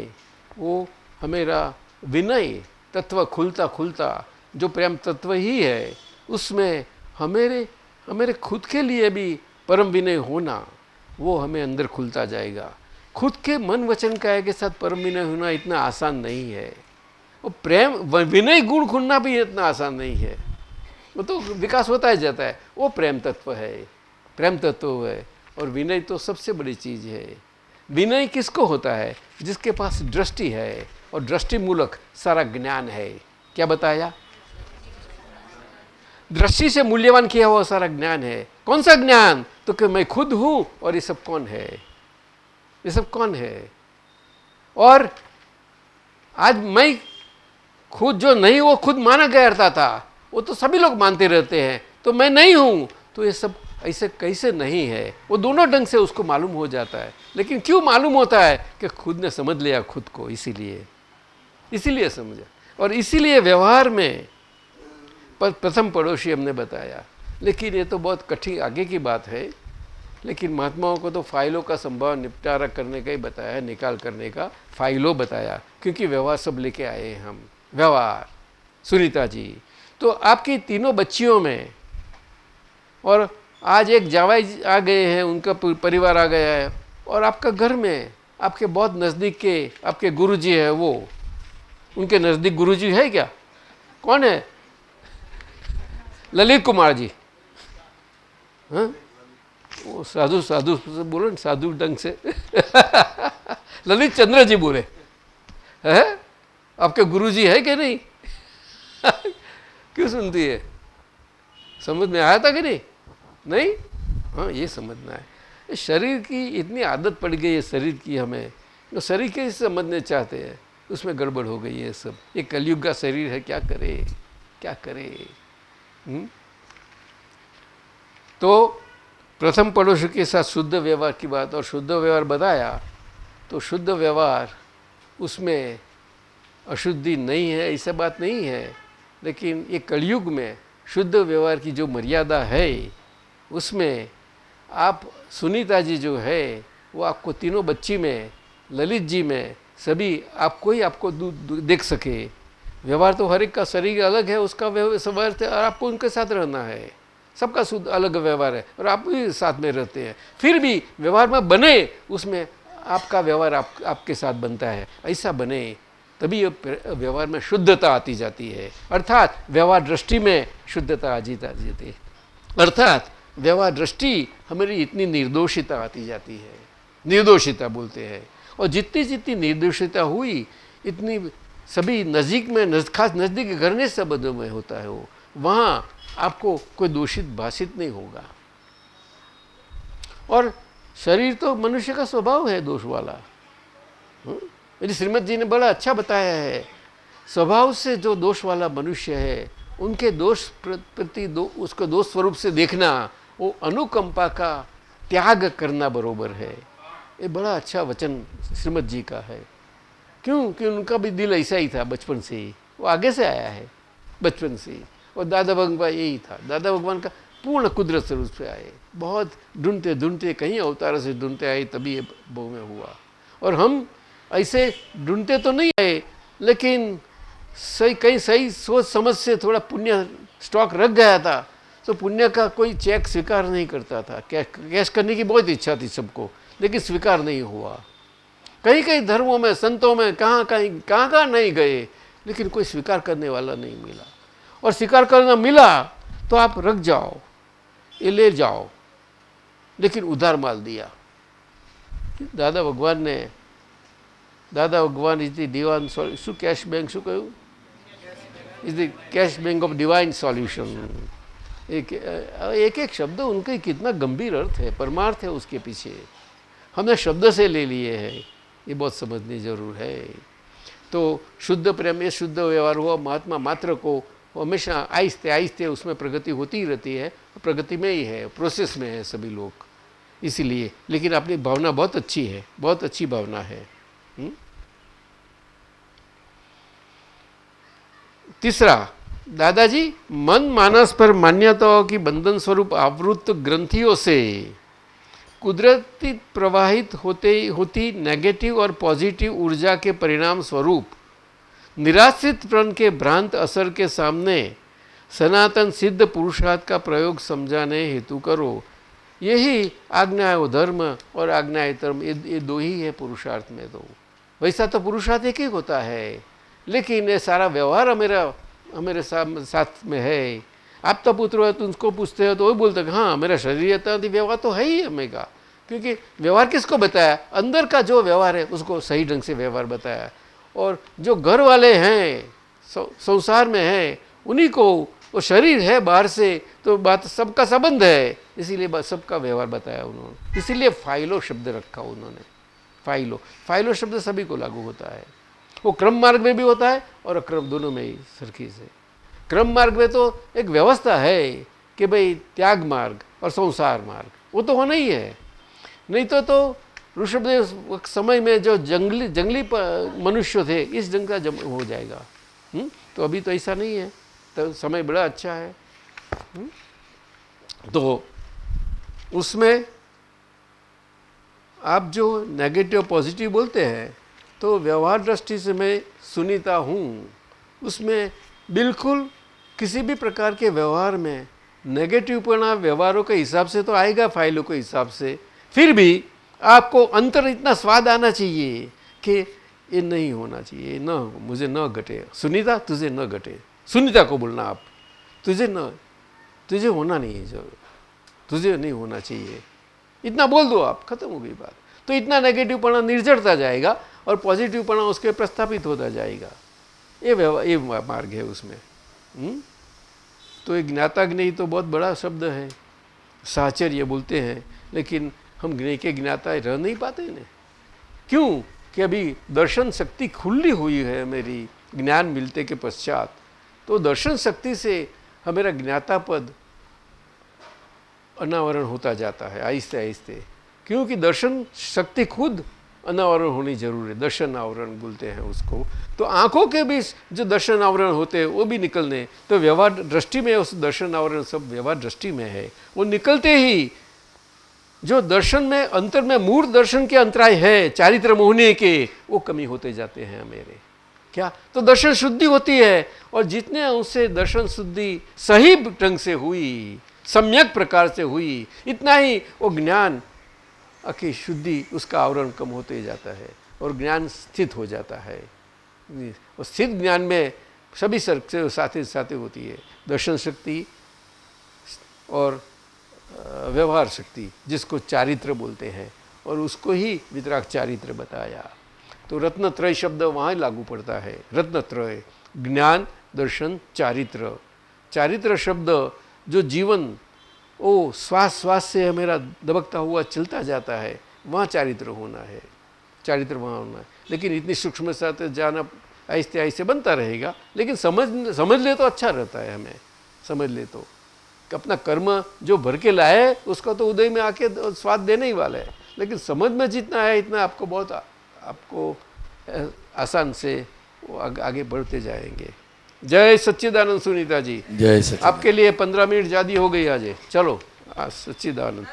Speaker 1: वो हमारा विनय तत्व खुलता खुलता जो प्रेम तत्व ही है, उसमें हमेरे खुद के लिए भी परम विनय होना, वो हमें अंदर खुलता जाएगा। खुद के मन वचन काया के साथ परम विनय होना इतना आसान नहीं है। वो प्रेम विनय गुण खुलना भी इतना आसान नहीं है। वो तो विकास होता ही जाता है। वो प्रेम तत्व है, प्रेम तत्व है। और विनय तो सबसे बड़ी चीज़ है। विनय किसको होता है? जिसके पास दृष्टि है और दृष्टि मूलक सारा ज्ञान है। क्या बताया? दृष्टि से मूल्यवान किया हुआ सारा ज्ञान है। कौन सा ज्ञान? तो कि मैं खुद हूं और ये सब कौन है, ये सब कौन है। और आज मैं खुद जो नहीं वो खुद माना करता था, वो तो सभी लोग मानते रहते हैं। तो मैं नहीं हूं, तो ये सब ऐसे कैसे नहीं है। वो दोनों ढंग से उसको मालूम हो जाता है। लेकिन क्यों मालूम होता है? कि खुद ने समझ लिया खुद को, इसीलिए समझा। और इसीलिए व्यवहार में प्रथम पड़ोसी हमने बताया। लेकिन ये तो बहुत कठिन आगे की बात है। लेकिन महात्माओं को तो फाइलों का संभाव निपटारा करने का ही बताया, निकाल करने का फाइलों बताया, क्योंकि व्यवहार सब लेके आए हैं हम। व्यवहार सुनीता जी तो आपकी तीनों बच्चियों में, और आज एक जावाई आ गए हैं, उनका परिवार आ गया है, और आपका घर में आपके बहुत नज़दीक के आपके गुरुजी है, वो उनके नज़दीक गुरुजी है क्या? कौन है? ललित कुमार जी। हाँ, वो साधु साधु बोलो ना, साधु ढंग से ललित चंद्र जी बोले है। आपके गुरुजी है कि नहीं? क्यों सुनती है? समझ में आया था कि नहीं? नहीं? हाँ, ये समझना है। शरीर की इतनी आदत पड़ गई है शरीर की, हमें तो शरीर के समझने चाहते हैं, उसमें गड़बड़ हो गई है सब। ये कलयुग का शरीर है, क्या करे क्या करे। तो प्रथम पड़ोसी के साथ शुद्ध व्यवहार की बात, और शुद्ध व्यवहार बताया। तो शुद्ध व्यवहार उसमें अशुद्धि नहीं है, ऐसा बात नहीं है। लेकिन ये कलयुग में शुद्ध व्यवहार की जो मर्यादा है, उसमें आप सुनीता जी जो है वो आपको तीनों बच्ची में, ललित जी में, सभी आपको ही आपको देख सके। व्यवहार तो हर एक का शरीर अलग है, उसका व्यवहार और आपको उनके साथ रहना है। सबका शुद्ध अलग व्यवहार है और आप भी साथ में रहते हैं। फिर भी व्यवहार में बने, उसमें आपका व्यवहार आपके साथ बनता है। ऐसा बने तभी व्यवहार में शुद्धता आती जाती है। अर्थात व्यवहार दृष्टि में शुद्धता आ जाती है। अर्थात व्यवहार दृष्टि हमारी इतनी निर्दोषिता आती जाती है, निर्दोषिता बोलते हैं। और जितनी जितनी निर्दोषिता हुई, इतनी सभी नज़दीक में, खास नज़दीक घरने संबंधों में होता है वो, वहाँ आपको कोई दोषित भाषित नहीं होगा। और शरीर तो मनुष्य का स्वभाव है दोष वाला। मेरी श्रीमती जी ने बड़ा अच्छा बताया है, स्वभाव से जो दोष वाला मनुष्य है, उनके दोष प्रति उसको दोष स्वरूप से देखना, वो अनुकंपा का त्याग करना बरोबर है। ये बड़ा अच्छा वचन श्रीमती जी का है। क्यों? कि उनका भी दिल ऐसा ही था बचपन से ही, वो आगे से आया है बचपन से ही। और दादा भगवान यही था, दादा भगवान का पूर्ण कुदरत स्वरूप से आए। बहुत ढूंढते ढूंढते कहीं अवतार से ढूंढते आए, तभी ये बहु में हुआ। और हम ऐसे ढूंढते तो नहीं आए, लेकिन सही सोच समझ से थोड़ा पुण्य स्टॉक रख गया था, तो पुण्य का कोई चेक स्वीकार नहीं करता था। कैश करने की बहुत इच्छा थी सबको, लेकिन स्वीकार नहीं हुआ। कई कई धर्मों में, संतों में, कहाँ नहीं गए, लेकिन कोई स्वीकार करने वाला नहीं मिला। और स्वीकार करना मिला तो आप रख जाओ, ये ले जाओ, लेकिन उधार माल दिया। Dada Bhagwan is the divine solution, cash bank शू कहूँ, is the cash bank of divine solution. एक एक शब्द उनका कितना गंभीर अर्थ है, परमार्थ है उसके पीछे। हमने शब्द से ले लिए हैं, ये बहुत समझनी जरूर है। तो शुद्ध प्रेम, ये शुद्ध व्यवहार हुआ, महात्मा मात्र को हमेशा आहिस्ते आहिस्ते उसमें प्रगति होती ही रहती है, प्रगति में ही है, प्रोसेस में है सभी लोग, इसीलिए। लेकिन अपनी भावना बहुत अच्छी है, बहुत अच्छी भावना है। तीसरा, दादाजी, मन मानस पर मान्यताओं की बंधन स्वरूप आवृत ग्रंथियों से कुदरती प्रवाहित होती नेगेटिव और पॉजिटिव ऊर्जा के परिणाम स्वरूप निराश्रित प्रण के भ्रांत असर के सामने सनातन सिद्ध पुरुषार्थ का प्रयोग समझाने हेतु करो। यही आज्ञा धर्म और आज्ञा धर्म, ये दो ही है पुरुषार्थ में। तो वैसा तो पुरुषार्थ एक ही होता है, लेकिन ये सारा व्यवहार हमारे साथ में है। आप तो पुत्र हो तो उनको पूछते हो तो वही बोलते हैं हाँ मेरा शरीर है, व्यवहार तो है ही हमें का। क्योंकि व्यवहार किसको बताया? अंदर का जो व्यवहार है उसको सही ढंग से व्यवहार बताया, और जो घर वाले हैं संसार में हैं उन्हीं को, वो शरीर है बाहर से तो बात सबका संबंध है, इसीलिए सबका व्यवहार बताया उन्होंने। इसीलिए फाइलो शब्द रखा उन्होंने। फाइलो शब्द सभी को लागू होता है। वो क्रम मार्ग में भी होता है और अक्रम दोनों में ही सरखी से। क्रम मार्ग में तो एक व्यवस्था है कि भाई त्याग मार्ग और संसार मार्ग, वो तो होना ही है। नहीं तो ऋषभदेव समय में जो जंगली मनुष्य थे, इस ढंग का हो जाएगा। तो अभी तो ऐसा नहीं है, तो समय बड़ा अच्छा है। तो उसमें आप जो नेगेटिव पॉजिटिव बोलते हैं, तो व्यवहार दृष्टि से मैं सुनीता हूँ, उसमें बिल्कुल किसी भी प्रकार के व्यवहार में नेगेटिवपना व्यवहारों के हिसाब से तो आएगा, फाइलों के हिसाब से। फिर भी आपको अंतर इतना स्वाद आना चाहिए कि ये नहीं होना चाहिए, न मुझे न घटे, सुनीता तुझे न घटे। सुनीता को बोलना आप, तुझे होना नहीं है, तुझे नहीं होना चाहिए, इतना बोल दो आप, खत्म हो गई बात। तो इतना नेगेटिवपना निर्जरता जाएगा और पॉजिटिवपना उसके प्रस्थापित होता जाएगा। ये मार्ग है उसमें। तो एक ज्ञाताग्नि तो बहुत बड़ा शब्द है, साहचर्य बोलते हैं, लेकिन हम ज्ञ के ज्ञाता रह नहीं पाते ना। क्यों? कि अभी दर्शन शक्ति खुली हुई है मेरी, ज्ञान मिलते के पश्चात। तो दर्शन शक्ति से हमारा ज्ञाता पद अनावरण होता जाता है आहिस्ते आहिस्ते, क्योंकि दर्शन शक्ति खुद अनावरण होनी जरूर है, दर्शन आवरण बोलते हैं उसको। तो आंखों के भी जो दर्शन आवरण होते हैं वो भी निकलने, तो व्यवहार दृष्टि में उस दर्शन आवरण सब व्यवहार दृष्टि में है। वो निकलते ही जो दर्शन में अंतर में मूर्त दर्शन के अंतराय है चारित्र मोहने के, वो कमी होते जाते हैं मेरे। क्या? तो दर्शन शुद्धि होती है, और जितने उससे दर्शन शुद्धि सही ढंग से हुई, सम्यक प्रकार से हुई, इतना ही वो ज्ञान की शुद्धि, उसका आवरण कम होते जाता है और ज्ञान स्थित हो जाता है। और स्थित ज्ञान में सभी से साथ होती है दर्शन शक्ति और व्यवहार शक्ति, जिसको चारित्र बोलते हैं, और उसको ही वितराग चारित्र बताया। तो रत्नत्रय शब्द वहाँ लागू पड़ता है। रत्नत्रय, ज्ञान, दर्शन, चारित्र। चारित्र शब्द जो जीवन ओ श्वास श्वास से मेरा दबकता हुआ चलता जाता है, वहाँ चारित्र होना है, चारित्र वहाँ होना है। लेकिन इतनी सूक्ष्म से जाना आहिस्ते आहिस्ते बनता रहेगा, लेकिन समझ ले तो अच्छा रहता है। हमें समझ ले तो अपना कर्म जो भर के लाए उसका तो उदय में आके स्वाद देने ही वाला है, लेकिन समझ में जितना है इतना आपको बहुत आपको आसान से आगे बढ़ते जाएंगे। जय सच्चिदानंद सुनीता जी।
Speaker 3: जय सच्चिदानंद।
Speaker 1: आपके लिए 15 मिनट ज़्यादा हो गई आज। चलो सच्चिदानंद,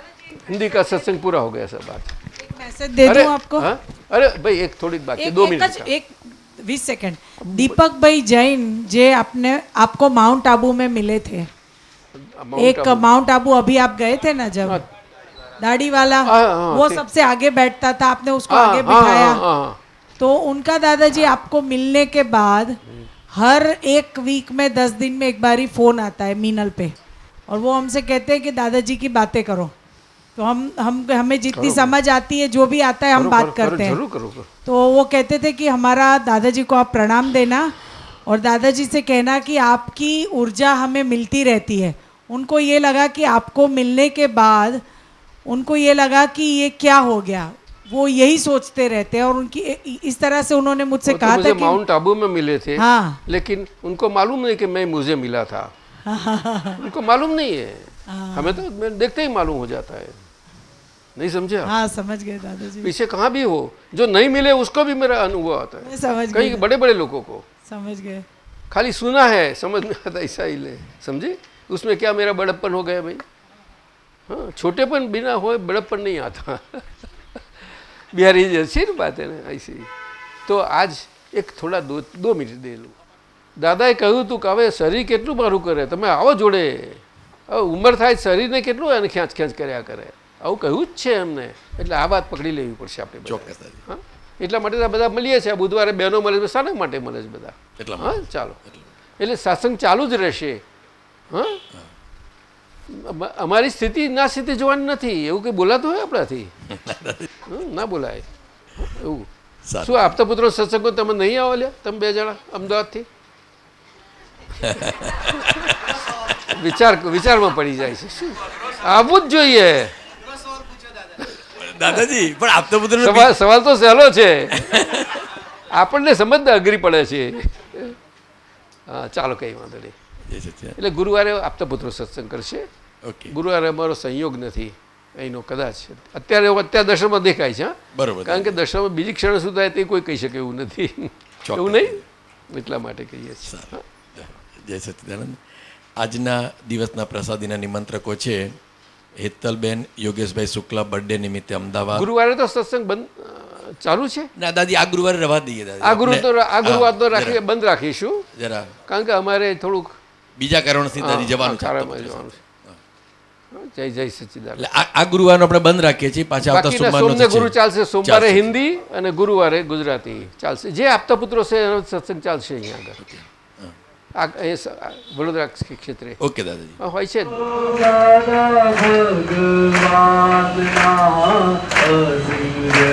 Speaker 1: हिंदी का सत्संग पूरा हो गया सब बात।
Speaker 7: एक मैसेज दे दूं आपको।
Speaker 1: हाँ? अरे भाई एक थोड़ी बाकी 2 मिनट का।
Speaker 7: एक 20 सेकंड। दीपक भाई जैन जे आपको माउंट आबू में मिले थे। एक माउंट आबू अभी आप गए थे ना, जब दाढ़ी वाला वो सबसे आगे बैठता था, आपने उसको आगे बिठाया। तो उनका दादाजी आपको मिलने के बाद हर एक वीक में 10 दिन में एक बार ही फोन आता है मीनल पे, और वो हमसे कहते हैं कि दादाजी की बातें करो। तो हमें जितनी समझ आती है, जो भी आता है हम बात करते हैं। तो वो कहते थे कि हमारा दादाजी को आप प्रणाम देना और दादाजी से कहना कि आपकी ऊर्जा हमें मिलती रहती है। उनको ये लगा कि आपको मिलने के बाद उनको ये लगा कि ये क्या हो गया, वो यही सोचते रहते हैं और उनकी इस तरह से उन्होंने मुझसे कहा था कि
Speaker 1: माउंट आबू में मिले थे,
Speaker 7: हाँ,
Speaker 1: लेकिन उनको मालूम नहीं कि मैं मुझे मिला था। उनको मालूम नहीं है, हमें तो देखते ही मालूम हो जाता है। नहीं समझे आप?
Speaker 7: हाँ, समझ गए दादाजी।
Speaker 1: पीछे कहाँ भी हो, जो नहीं मिले उसको भी मेरा अनुभव आता है।
Speaker 7: समझ गए,
Speaker 1: कई बड़े बड़े लोगों को
Speaker 7: समझ गए।
Speaker 1: खाली सुना है, समझ में आता ऐसा ही ले, समझे? उसमें क्या मेरा बड़प्पन हो गया भाई? हाँ, छोटेपन बिना हो बड़प्पन नहीं आता। बिहारी जैसी बात है ना, ऐसी। तो आज एक थोड़ा 2 મિનિટ દે લું। દાદાએ કહ્યું તું કે હવે શરીર કેટલું મારું કરે, તમે આવો જોડે, હવે ઉંમર થાય શરીરને કેટલું એને ખેંચ ખેંચ કર્યા કરે, આવું કહ્યું જ છે એમને। એટલે આ વાત પકડી લેવી પડશે આપણે। ચોક્કસ। હા, એટલા માટે આ બધા મળીએ છીએ, બુધવારે બહેનો મળે છે, શાના માટે મળે છે બધા? હા, ચાલો, એટલે સત્સંગ ચાલુ જ રહેશે। હા, અમારી સ્થિતિ ના સ્થિતિ જોવાની નથી, એવું કંઈ બોલાતું હોય આપણાથી? ના બોલાય એવું। શું આપતા પુત્રો સત્સંગો તમે નહીં આવો લ્યા, તમે 2 જણા અમદાવાદથી? વિચારમાં પડી જાય છે, શું આવવું જ જોઈએ
Speaker 8: દાદાજી? પણ આપતા પુત્ર
Speaker 1: સવાલ તો સહેલો છે, આપણને સમજતા અઘરી પડે છે। હા, ચાલો કઈ વાંધો નહીં। એટલે ગુરુવારે આપતા પુત્રો સત્સંગ કરશે। ગુરુવારે અમારો સંયોગ નથી અહીંનો, કદાચ અત્યારે દર્શનમાં દેખાય છે। બરોબર, કારણ કે દર્શનમાં બીજી ક્ષણ શું થાય તે કોઈ કહી શકે એવું નથી, એવું નહીં, એટલા માટે કહીએ છીએ।
Speaker 8: જય સચ્ચિદાનંદ। આજના દિવસના પ્રસાદીના નિમંત્રકો છે હેતલબેન યોગેશભાઈ શુક્લા, બર્થડે નિમિત્તે અમદાવાદ।
Speaker 1: ગુરુવારે તો સત્સંગ બંધ ચાલુ છે
Speaker 8: ના દાદી, આ ગુરુવારે રવા દઈએ દાદી,
Speaker 1: આ ગુરુવાર તો બંધ રાખીશું જરા, કારણ કે અમારે થોડુંક
Speaker 8: બીજા કારણોથી દાદી જવાનું છે।
Speaker 1: જય જય સચ્ચિદાનંદ।
Speaker 8: આ ગુરુવારનો આપણે બંધ રાખીએ છીએ, પાછા આવતા
Speaker 1: સોમવારે ગુરુ ચાલશે, સોમવારે હિન્દી અને ગુરુવારે ગુજરાતી ચાલશે। જે આપતા પુત્રો છે એનો સત્સંગ ચાલશે અહીંયા આગળ, વડોદરા ક્ષેત્રે।
Speaker 8: ઓકે દાદાજી,
Speaker 1: હોય છે।
Speaker 3: ભગવાનના અસીમ જય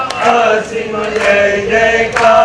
Speaker 3: જયકાર।